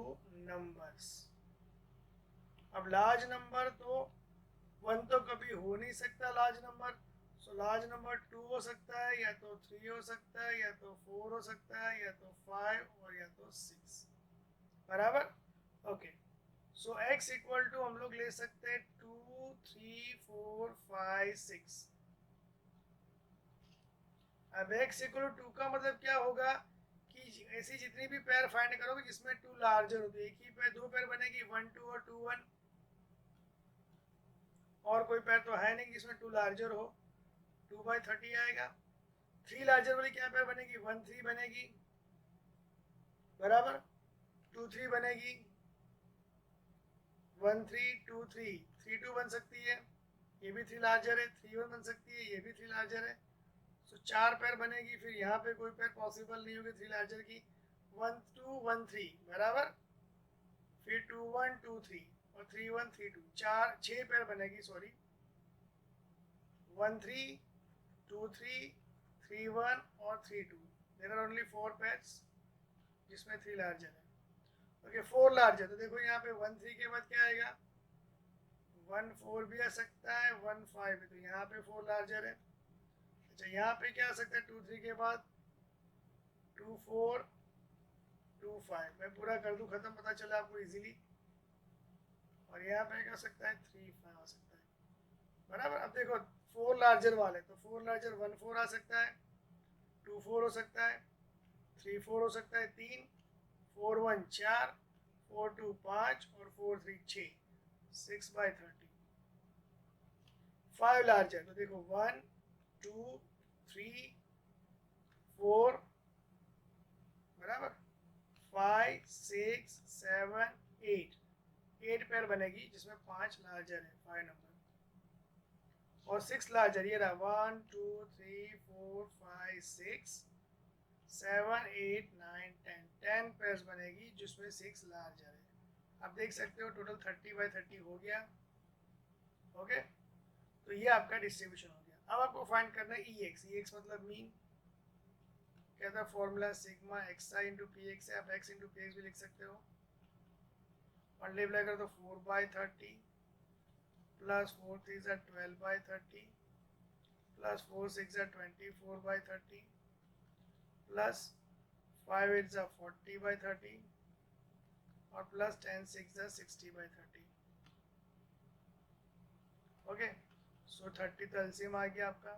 numbers. अब लार्ज नंबर तो 1 तो कभी हो नहीं सकता large number, so large number 2 हो सकता है, या तो 3 हो सकता है, या तो 4 हो सकता है, या तो 5 और या तो 6, बराबर। Okay, so x equal to हम लोग ले सकते हैं 2, 3, 4, 5, 6। अब x इक्वल टू 2 का मतलब क्या होगा कि ऐसी जितनी भी पेयर फाइंड करोगे जिसमें 2 लार्जर होते हैं, एक ही पेयर, 2 पेयर बनेगी, 1-2 और 2-1, और कोई पेयर तो है नहीं जिसमें 2 लार्जर हो, 2/30 आएगा। 3 लार्जर वाली क्या पेयर बनेगी, 1-3 बनेगी, बराबर, 2-3 बनेगी, 1-3, 2-3, 3-2 बन सकती है, ये भी 3 लार्जर है, 3-1 बन सकती है, ये भी 3 लार्जर है। सो 4 पेयर बनेगी, फिर यहाँ पे कोई पेयर पॉसिबल नहीं होगी 3 लार्जर की, 1-2, 1-3, बराबर, फिर 2-1, 2-3 और 3-1, 3-2, 6 पेयर बनेगी, सॉरी, 1-3, 2-3, 3-1 और 3-2। देयर आर ओनली 4 पेयर्स जिसमें 3 लार्जर है। ओके, 4 लार्जर, तो देखो यहाँ पे 1-3 के बाद क्या आएगा, 1-4 भी आ सकता है, 1-5 भी, तो यहाँ पे 4 लार्जर है। अच्छा, यहाँ पे क्या आ सकता है 2-3 के बाद, 2-4, 2-5, मैं पूरा कर दूँ खत्म, पता चला आपको इजीली। और यहाँ पे क्या सकता है 3-5 आ सकता है, बराबर। अब देखो 4 लार्जर वाले, तो 4 लार्जर 1-4 आ सकता है, 2-4 हो सकता है, 3-4 हो सकता है, 3, 4-1 4, 4-2 5 और 4-3 6, 6/30। 5 लार्जर, तो देखो 1, 2, 3, 4, बराबर, 5, 6, 7, 8, 8 पेयर बनेगी जिसमें 5 लार्जर है, 5 नंबर, और 6 लार्जर, ये रहा 1, 2, 3, 4, 5, 6, 7, 8, 9, 10, 10 पेयर्स बनेगी जिसमें 6 लार्जर है। आप देख सकते हो टोटल 30/30 हो गया। ओके, तो ये आपका डिस्ट्रीब्यूशन हो गया। अब आपको फाइंड करना है ई एक्स मतलब मीन, क्या था फॉर्मूला, सिग्मा एक्स आई इंटू पी एक्स है, आप एक्स इंटू पी एक्स भी लिख सकते हो। मल्टीप्लाई कर तो 4/30 प्लस 4 3 12/30 प्लस 4 6 24/30 प्लस 5 8 40/30 और प्लस 10 6 60/30। ओके, सो 30 तो एलसीएम आ गया आपका,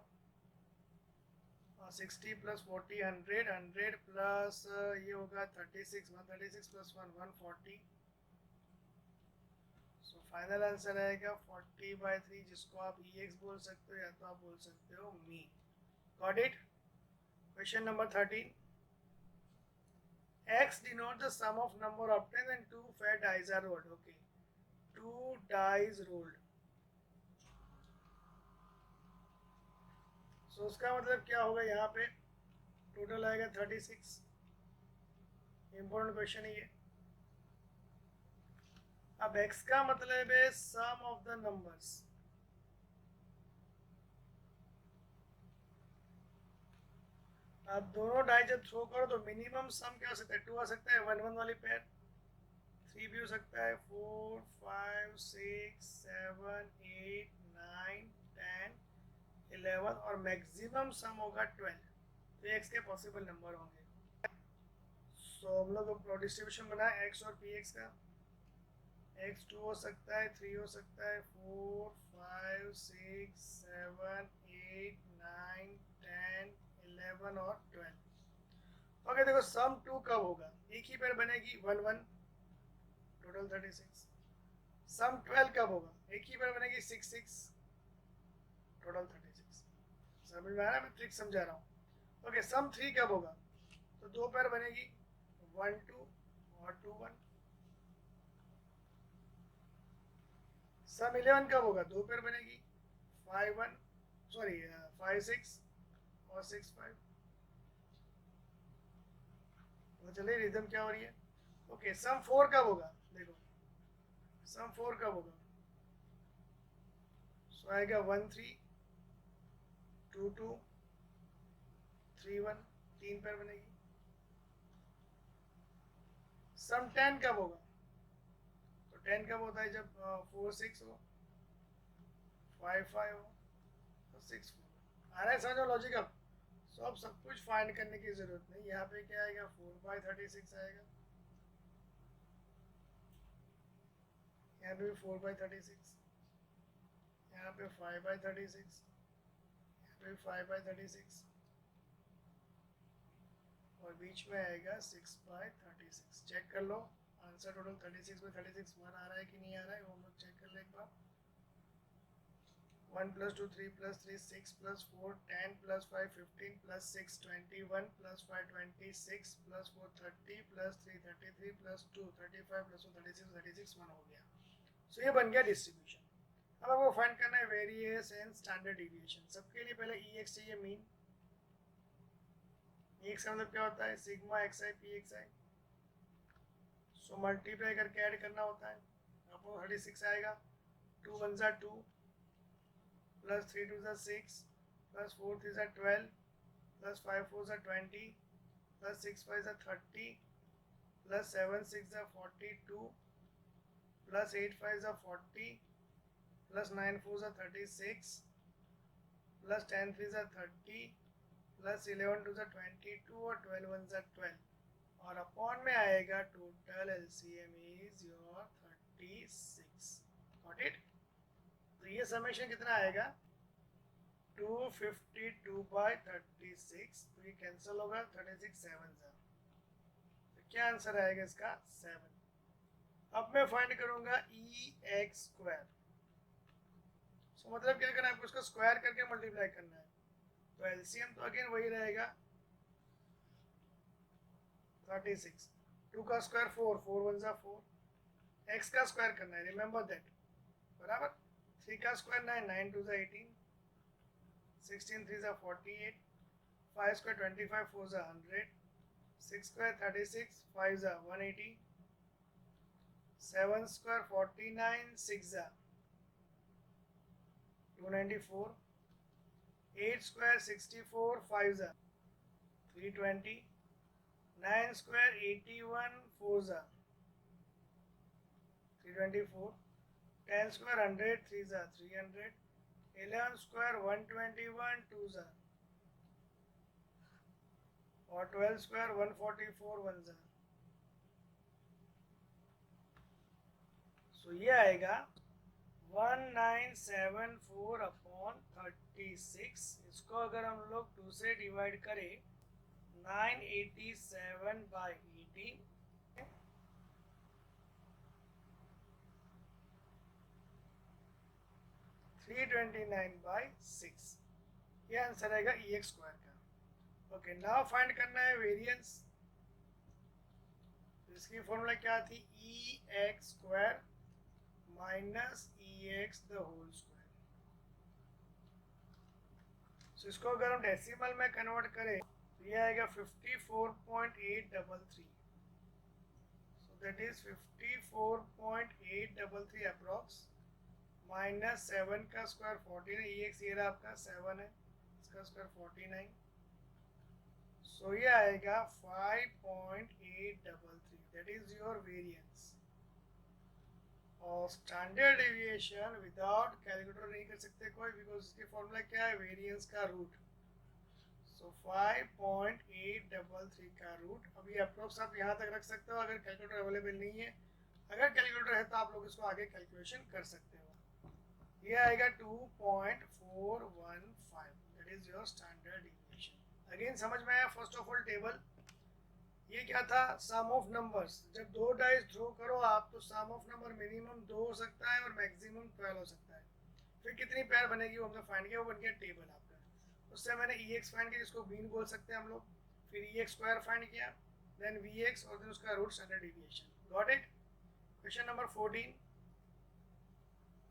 60 प्लस 40 100, 100 प्लस ये होगा 36, 136 प्लस 1 140। सो फाइनल आंसर आएगा 40/3, जिसको आप ई एक्स बोल सकते हो या तो आप बोल सकते हो mean. Got it. Question number 13, x denotes the sum of number obtained when 2 fair dice are rolled. Okay, 2 dice rolled, सो उसका मतलब क्या होगा, यहाँ पे टोटल आएगा 36। इम्पोर्टेंट क्वेश्चन है ये। अब x का मतलब है सम ऑफ द नंबर्स, अब दोनों डाई जब थ्रो करो तो मिनिमम सम क्या हो सकता है, 2 आ सकता है, 1-1 वाली पेयर, 3 भी हो सकता है, 4 5 6 7 8 9 10 11 और मैक्सिमम सम होगा 12। तो एक्स के पॉसिबल नंबर होंगे। सो हम लोग डिस्ट्रीब्यूशन बनाए एक्स और पी एक्स का। एक्स 2 हो सकता है, 3 हो सकता है, 4 5 6 7 8 9 10 11 और 12। ओके देखो सम 2 कब होगा, एक ही पेयर बनेगी 1 1, टोटल 36। सम 12 कब होगा, एक ही पेयर बनेगी 6 6, टोटल 36। समझ में आ रहा है, मैं ट्रिक समझा रहा हूँ। ओके सम 3 कब होगा, तो दो पेयर बनेगी 1 2 और 2 1। सम 11 कब होगा, दो पेयर बनेगी 5 1, सॉरी 5 6 और 6 5। तो चलिए रिदम क्या हो रही है। ओके सम 4 कब होगा, देखो सम 4 कब होगा, सो आएगा 1 3 2 2 3 1, तीन पेयर बनेगी। सम 10 कब होगा, तो 10 कब होता है, जब 4 6 हो, 5 5 हो, तो 6 4। आ रहा है समझो लॉजिक अब। सो अब सब कुछ फाइंड करने की जरूरत नहीं, यहाँ पे क्या आएगा 4 बाई 36 आएगा, यहाँ पे भी 4 बाई 36, यहाँ पे 5 बाई 36, यहाँ पे 5 बाई 36 और बीच में आएगा 6 बाई 36। चेक कर लो आंसर टोटल 36 बाई 36 1 आ रहा है कि नहीं आ रहा है, वो हम लोग चेक कर ले एक बार। 1 plus 2 3 plus 3 6 plus 4 10 plus 5 15 plus 6 21 plus 5 26 plus 4 30 plus 3 33 plus 2 35 plus 2 36 36 1 हो गया। सो ये बन गया डिस्ट्रीब्यूशन। अब आपको फाइंड करना है वेरिएंस एंड स्टैंडर्ड डेविएशन। सबके लिए पहले ई एक्स चाहिए, मीन। ई एक्स का मतलब क्या होता है, sigma x I P x I. So multiply करके ऐड करना होता है, आपको 36 आएगा। 2 1 जा 2 plus 3 2 is 6 plus 4 3 is 12 plus 5 4 is 20 plus 6 5 is 30 plus 7 6 is 42 plus 8 5 is 40 plus 9 4 is 36 plus 10 3 is 30 plus 11 2 is 22 और 12 1 is 12 और अपॉन में आएगा total LCM is your 36। Got it. तो ये समेशन कितना आएगा 252 बाई 36, तो ये कैंसिल होगा 36 7 जा, तो क्या आंसर आएगा इसका 7। अब मैं फाइंड करूंगा ई एक्स स्क्वायर। सो मतलब क्या करना है आपको, इसको स्क्वायर करके मल्टीप्लाई करना है, तो एलसीएम तो अगेन वही रहेगा 36। 2 का स्क्वायर 4 4 1 जा 4, एक्स का स्क्वायर करना है, रिमेंबर दैट, बराबर। 3 का स्क्वायर 9 9 2 जा 18, 16 3 जा 48, 5 square 25 4 जा 100, 6 square 36 5 जा 180, 7 square 49 6 जा 294, 8 square 64 5 जा 320, 9 square 81 4 जा 324, 10 square 100 3 जा 300, 11 square 121 2 जा और 12 स्क्वायर 144 1 जा। सो ये आएगा 1974 अपॉन 36। इसको अगर हम लोग 2 से डिवाइड करें 987 बाई 18, 329 बाई 6, ये आंसर आएगा ई एक्स स्क्वायर का। ओके नाउ फाइंड करना है वेरिएंस। इसकी फॉर्मूला क्या थी, E x square minus E x the whole square. So इसको अगर हम डेसिमल में कन्वर्ट करें तो ये आएगा 54.833। सो दैट इज 54.833 अप्रॉक्स माइनस 7 का स्क्वायर 14 है, ई एक्स ये रहा आपका 7 है, इसका स्क्वायर 49। सो ये आएगा 5.833, दैट इज योर वेरिएंस। और स्टैंडर्ड डेविएशन विदाउट कैलकुलेटर नहीं कर सकते कोई, बिकॉज इसके फॉर्मूला क्या है, वेरिएंस का रूट। सो 5.833 का रूट। अभी अप्रोक्स आप यहाँ तक रख सकते हो अगर कैलकुलेटर अवेलेबल नहीं है। अगर कैलकुलेटर है तो आप लोग इसको आगे कैलकुलेशन कर सकते हो। ये आएगा 2.415, that is your standard deviation. Again समझ में आया? फर्स्ट ऑफ ऑल टेबल ये क्या था, सम ऑफ नंबर्स। जब दो डाइस थ्रो करो आप तो सम ऑफ नंबर मिनिमम 2 हो सकता है और मैक्सिमम 12 हो सकता है। फिर कितनी पेयर बनेगी वो हमने फाइंड किया, वो बन गया टेबल आपका। उससे मैंने ई एक्स फाइंड किया जिसको मीन बोल सकते हैं हम लोग, फिर ई एक्स स्क्वायर फाइंड किया, देन वी एक्स और देन उसका root standard deviation. Got it? Question number 14,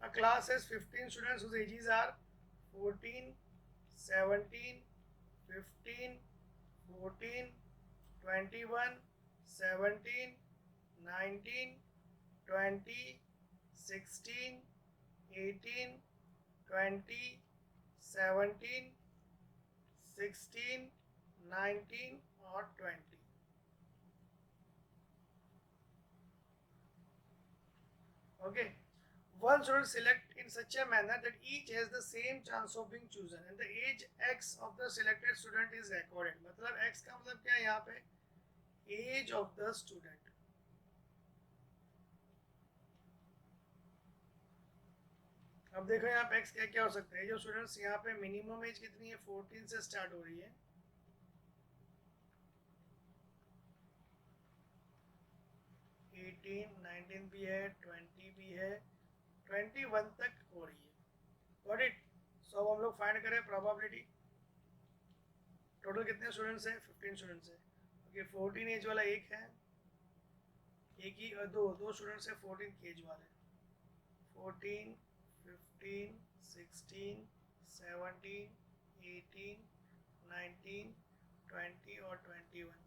a class has 15 students whose ages are 14, 17, 15, 14, 21, 17, 19, 20, 16, 18, 20, 17, 16, 19 और 20। Okay. One should select in such a manner that each has the same chance of being chosen and the age x of the selected student is recorded. मतलब x का मतलब क्या है यहाँ पे, age of the student। अब देखो यहाँ पे x क्या क्या हो सकता है। जो स्टूडेंट्स यहाँ पे मिनिमम एज कितनी है, 14 से स्टार्ट हो रही है, 18, 19 भी है, 20 भी है, 21 तक हो रही है। Got it? सो अब हम लोग फाइंड करें प्रोबेबिलिटी। टोटल कितने स्टूडेंट्स हैं, 15 स्टूडेंट्स हैं। ओके, 14 एज वाला एक है, एक ही दो स्टूडेंट्स हैं 14 एज वाले। 14, 15, 16, 17, 18, 19, 20 और 21।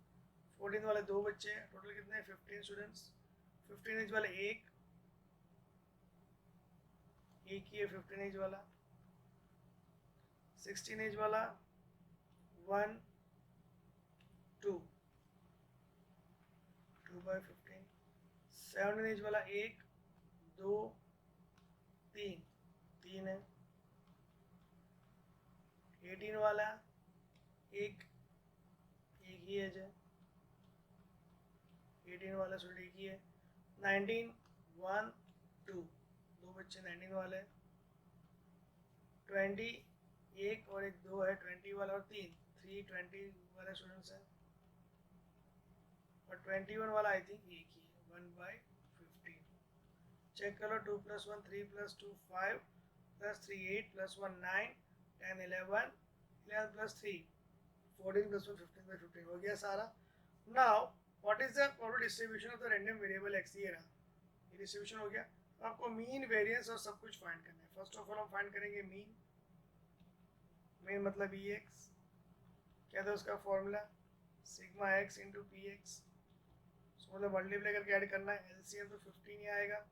14 वाले दो बच्चे हैं, टोटल कितने हैं, 15 स्टूडेंट्स। 15 एज वाले एक ही है 15 एज वाला। 16 एज वाला 1, 2, 2/15। 17 एज वाला एक, दो, तीन है। 18 वाला एक ही एज है, 18 वाला स्टूडेंट एक ही है। 19, 1, 2, दो बच्चे 19 वाले। 20 एक और एक दो है, 20 वाला और 3 20 वाले स्टूडेंट्स हैं। और 21 वाला आई थिंक एक ही है, 1/15। चेक करो, 2 + 1 3 + 2 5 + 3 8 + 1 9 10 11 11 + 3 14 + 1 15/15 हो गया सारा। Now what is the probability distribution of the random variable x? ये रहा, ये डिस्ट्रीब्यूशन हो गया। आपको मीन, वेरिएंस और सब कुछ फाइंड करना है। फर्स्ट ऑफ ऑल हम फाइंड करेंगे मीन। मीन मतलब ई एक्स, क्या था उसका formula, sigma x into P x. उसको मतलब मल्टीप्लाई करके ऐड करना है। एलसीएम तो 15 ही आएगा।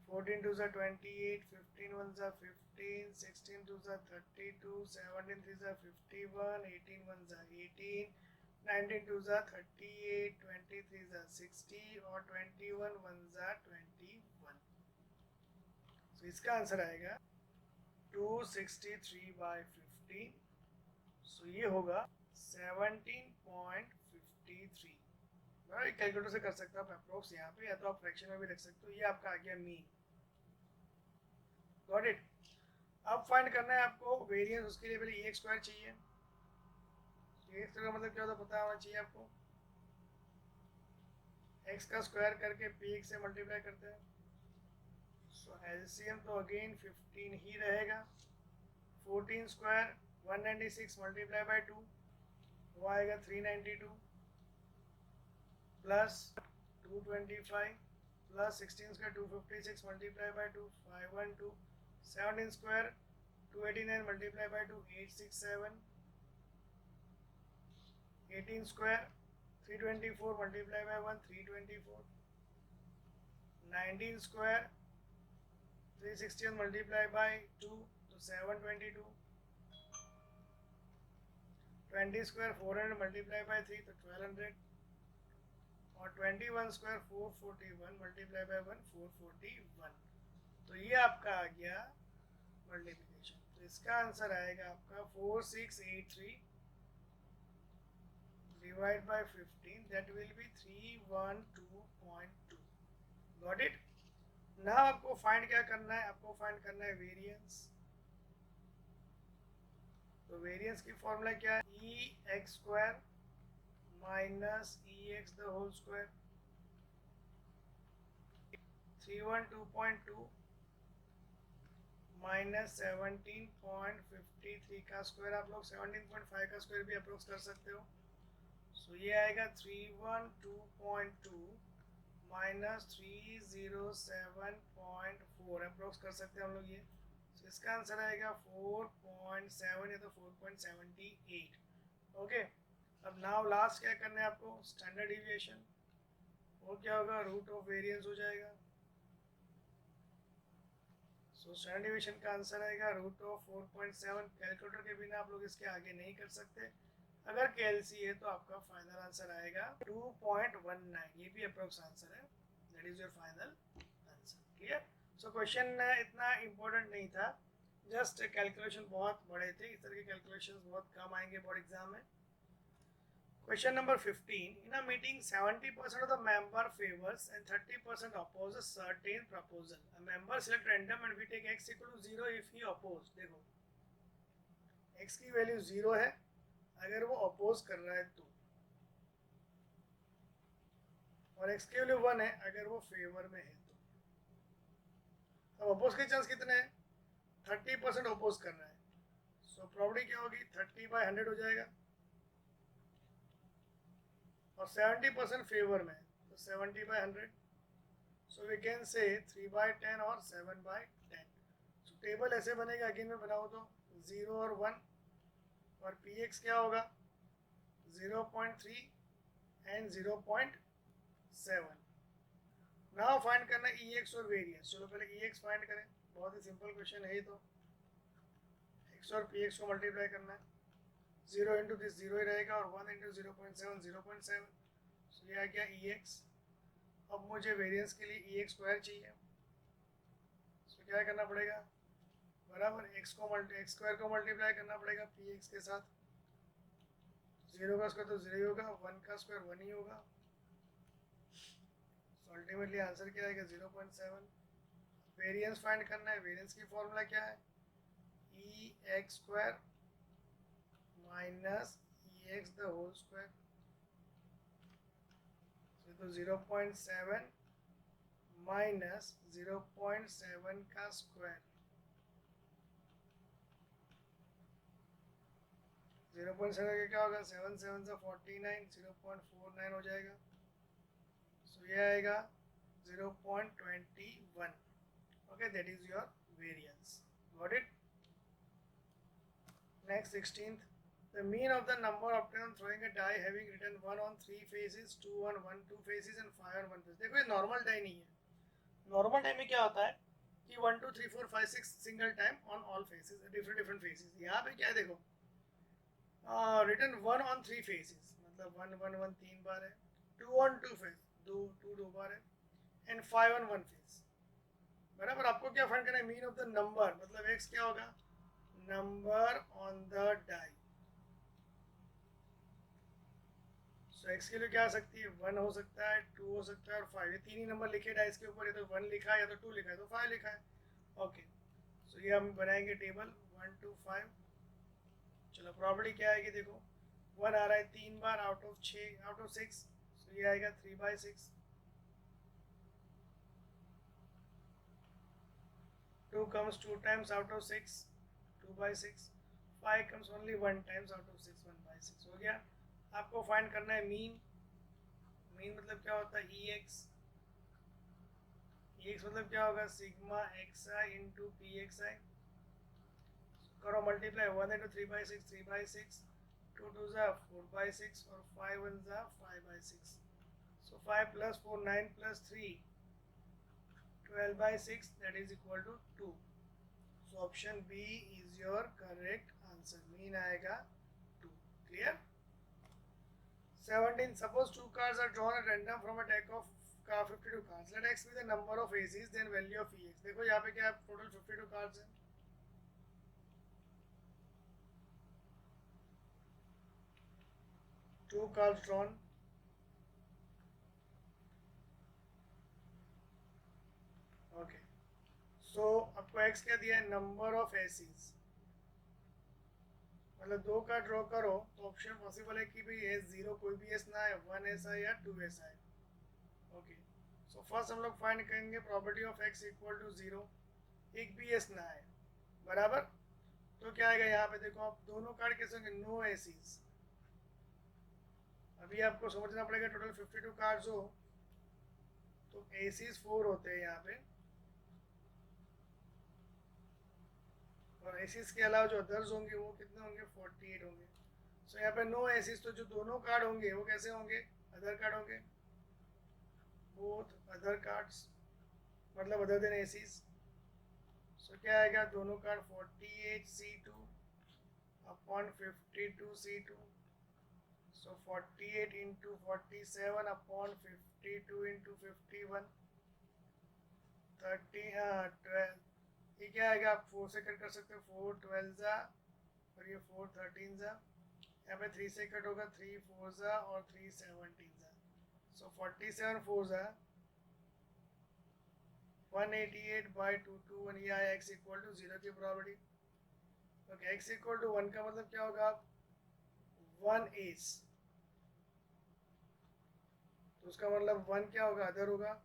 14 2 ज़ा 28, 15 1 ज़ा 15, 16 2 ज़ा 32, 17 3 ज़ा 51, 18 1 ज़ा 18, 19 2 ज़ा 38, 23 ज़ा 60 और 21 1 ज़ा 21। तो इसका आंसर आएगा 263/15। सो ये होगा 17.53। मैं कैलकुलेटर से कर सकता हूँ अप्रोक्स यहाँ पे, या तो आप फ्रैक्शन में भी रख सकते हो। ये आपका आ गया मीन। Got it? अब फाइंड करना है आपको वेरिएंस। उसके लिए पहले ई एक्स स्क्वायर चाहिए। ई एक्स का मतलब क्या होता है पता होना चाहिए आपको। एक्स का स्क्वायर करके पी एक्स से मल्टीप्लाई करते हैं। सो एलसीएम तो अगेन 15 ही रहेगा। 14 स्क्वायर 196 मल्टीप्लाई बाय 2 वो आएगा 392 plus 225 plus 16 square 256 multiply by 2 512। 17 square 289 multiply by 2 867। 18 square 324 multiply by 1 324। 19 square 361 multiply by 2 तो 722। 20 स्क्वायर 400 मल्टीप्लाई बाय 3 तो 1200। और 21 स्क्वायर 441 मल्टीप्लाई बाय 1 441। तो ये आपका आ गया मल्टीप्लिकेशन। तो इसका आंसर आएगा आपका 4683 divide by 15, that will be 312.2। Got it. Now आपको फाइंड क्या करना है, आपको फाइंड करना है वेरिएंस। तो वेरिएंस की फॉर्मूला क्या है, E x square minus E x the whole square 312.2 minus 17.53 का स्क्वायर, आप लोग 17.5 का स्क्वायर भी अप्रोक्स कर सकते हो। सो ये आएगा 312.2 माइनस 307.4 अप्रोक्स कर सकते हैं हम लोग ये। तो इसका आंसर आएगा 4.7 या तो 4.78। ओके, अब नाउ लास्ट क्या करना है आपको, स्टैंडर्ड डिविएशन। वो क्या होगा, रूट ऑफ वेरिएंस हो जाएगा। सो स्टैंडर्ड डिविएशन का आंसर आएगा रूट ऑफ 4.7। कैलकुलेटर के बिना आप लोग इसके आगे नहीं कर सकते। अगर KLC है तो आपका फाइनल आंसर आएगा 2.19। ये भी अप्रोक्स आंसर है, that is your final answer. Clear. So question इतना इम्पोर्टेंट नहीं था, जस्ट कैलकुलेशन बहुत बड़े थे। इस तरह के कैलकुलेशंस बहुत कम आएंगे बोर्ड एग्जाम में। Question number 15. In a meeting, 70% of the member favors and 30% opposes certain proposal. A member select random and we take x equal to 0 if he oppose. देखो, x की वैल्यू 0 है अगर वो oppose कर रहा है तो, और x की वैल्यू 1 है अगर वो फेवर में है तो। अब अपोज के चांस कितने हैं, 30% अपोज कर रहा है। सो प्रोबेबिलिटी क्या होगी, 30/100 हो जाएगा। और 70% फेवर में, तो 70/100। सो वी कैन से 3/10 और 7/10। सो टेबल ऐसे बनेगा, अगेन मैं बनाऊँ तो 0 और 1, और px क्या होगा 0.3 एंड 0.7। नाउ फाइंड करना ex और वेरिएंस। चलो पहले ex फाइंड करें, बहुत ही सिंपल क्वेश्चन है ये तो। x और px को मल्टीप्लाई करना है, 0 इंटू दिस 0 ही रहेगा, और 1 इंटू 0.7 0.7। सो ये आ गया ex। अब मुझे वेरिएंस के लिए ex स्क्वायर चाहिए। सो क्या करना पड़ेगा, बराबर x स्क्वायर को मल्टीप्लाई करना पड़ेगा px के साथ। 0 का स्क्वायर तो 0 ही होगा, 1 का स्क्वायर 1 ही होगा। सो अल्टीमेटली आंसर क्या आएगा 0.7। वेरिएंस फाइंड करना है, वेरिएंस की फॉर्मूला क्या है, E x square minus E x the whole square. तो 0.7 माइनस 0.7 का स्क्वायर, 0.7 क्या होगा, 7 7 से 49, 0.49 हो जाएगा। सो ये आएगा 0.21। Okay, that is your variance. Got it. Next 16th, the mean of the number obtained on throwing a die having written 1 on 3 faces, 2 on 1 2 faces and 5 on 1 face। देखो ये नॉर्मल डाई नहीं है। नॉर्मल डाई में क्या होता है कि 1 2 3 4 5 6 single time on all faces, different phases. यहाँ पे क्या है देखो, रिटन 1 on 3 फेसेस, मतलब 1 1 1 3 बार है, 2 on 2 फेस 2 2 बार है, एंड 5 on 1 फेस। बराबर। आपको क्या फाइंड करना है, मीन ऑफ द नंबर, मतलब x क्या होगा, number on the die. So x के लिए क्या आ सकती है, 1 हो सकता है, 2 हो सकता है और 5। ये तीन ही नंबर लिखे डाइस के ऊपर, या तो 1 लिखा है, या तो 2 लिखा है, तो 5 लिखा है। ओके, सो ये हम बनाएंगे टेबल 1 2 5। चलो प्रॉपर्टी क्या आएगी, देखो 1 आ रहा है 3 बार आउट ऑफ 6। सो ये आएगा 3/6। 2 comes 2 times out of 6, 2/6। 5 comes only 1 times out of 6, 1/6 हो गया। आपको फाइंड करना है मीन। मीन मतलब क्या होता है, ex। ex मतलब क्या होगा, sigma xi into P x i. करो मल्टीप्लाई, 1 इंटू 3/6 3/6, 2 2 ज़ा 4/6 और 5 1 ज़ा 5/6। So 5 + 4 9 + 3 12/6, that is equal to 2। So option B is your correct answer, mean आएगा 2। Clear. 17. Suppose two cards are drawn at random from a deck of 52 cards. Let x be the number of aces, then value of ex. देखो यहाँ पे क्या total 52 cards हैं. Two cards drawn. Okay. So आपको x क्या दिया है? Number of aces. मतलब दो कार्ड ड्रॉ करो तो ऑप्शन पॉसिबल है कि भाई एस जीरो कोई भी एस ना है, वन एस है या टू एस है. ओके. सो फर्स्ट हम लोग फाइंड करेंगे property of x equal to zero, एक भी एस ना है, बराबर. तो क्या आएगा यहाँ पे? देखो आप दोनों कार्ड कैसे होंगे? No aces. अभी आपको समझना पड़ेगा टोटल 52 कार्ड्स हो तो एसीज 4 होते हैं यहाँ पे, और एसीज के अलावा जो अदर्स होंगे वो कितने होंगे? 48 होंगे. सो यहाँ पे नो एसीज, तो जो दोनों कार्ड होंगे वो कैसे होंगे? अदर कार्ड होंगे. बोथ अदर कार्ड्स मतलब अदर देन एसीज. सो क्या आएगा? दोनों कार्ड 48 C2 अपॉन 52 C2. सो 48 इंटू 47 अपॉन 52 इंटू 51 30. हाँ 12. ये क्या आएगा? आप 4 से कट कर सकते हो. 4 12 जा और ये 4 13 जा. यहाँ पे 3 से कट होगा. 3 4 जा और 3 17 जा. सो 47 4 जा 188 बाई 221. ये आया x इक्वल टू 0 की property. Okay. x equal to 1 का मतलब क्या होगा? 1 एस. तो उसका मतलब 1 क्या होगा? अदर होगा.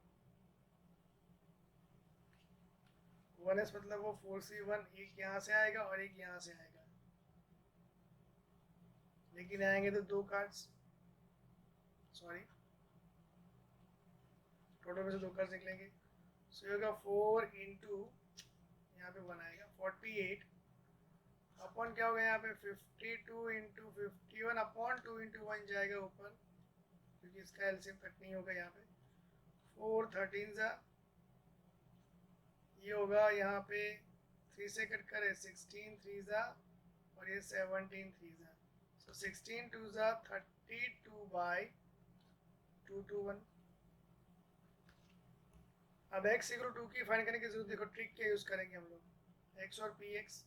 1s मतलब वो 4C1, एक यहाँ से आएगा और एक यहाँ से आएगा, लेकिन आएंगे तो दो कार्ड्स, सॉरी टोटल में से दो कार्ड्स निकलेंगे. सो ये होगा 4 इंटू यहाँ पे 1 आएगा 48 अपॉन क्या होगा यहाँ पे 52 इंटू 51 अपॉन 2 इंटू 1 जाएगा ऊपर, क्योंकि इसका एलसीएम कट नहीं होगा. यहाँ पे 4 13 जा, ये होगा यहाँ पे 3 से कट करे 16 3 जा और ये 17 3 जा. सो 16 2 जा 32 बाई 221. अब x इक्वल टू की फाइंड करने की जरूरत. देखो ट्रिक क्या यूज करेंगे हम लोग. x और px.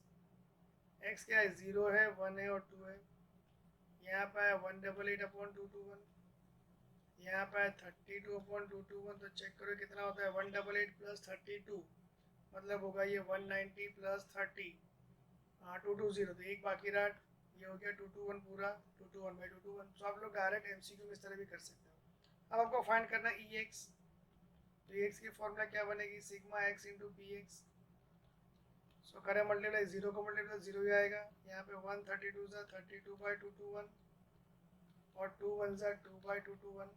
x क्या है? 0 है, 1 है और 2 है. यहाँ पे है 188 अपॉन 221. यहाँ पे है 32 अपॉन 221. तो चेक करो कितना होता है. 188 प्लस 32 मतलब होगा ये 190 प्लस 30. 220. तो एक बाकी रहा, ये हो गया 221 पूरा 221 बाई 221. तो आप लोग डायरेक्ट एमसीक्यू में इस तरह भी कर सकते हो. अब आपको फाइंड करना है EX. तो EX की फॉर्मूला क्या बनेगी? Sigma x into P x. So करें मल्टीप्लाई, 0 को मल्टीप्लाई 0 ही आएगा. यहाँ पे 132 जा 32 बाई 221 और 2 1 जा 2 बाई 221.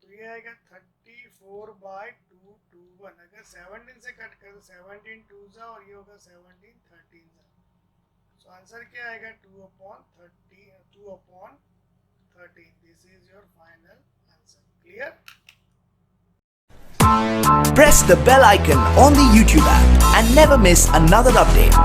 तो ये आएगा 34 बाई 221. अगर 17 से कट कर 17 2 जा और ये होगा 17 13 जा. सो आंसर क्या आएगा? 2 upon 13. This is your final answer. Clear? Press the bell icon on the YouTube app and never miss another update.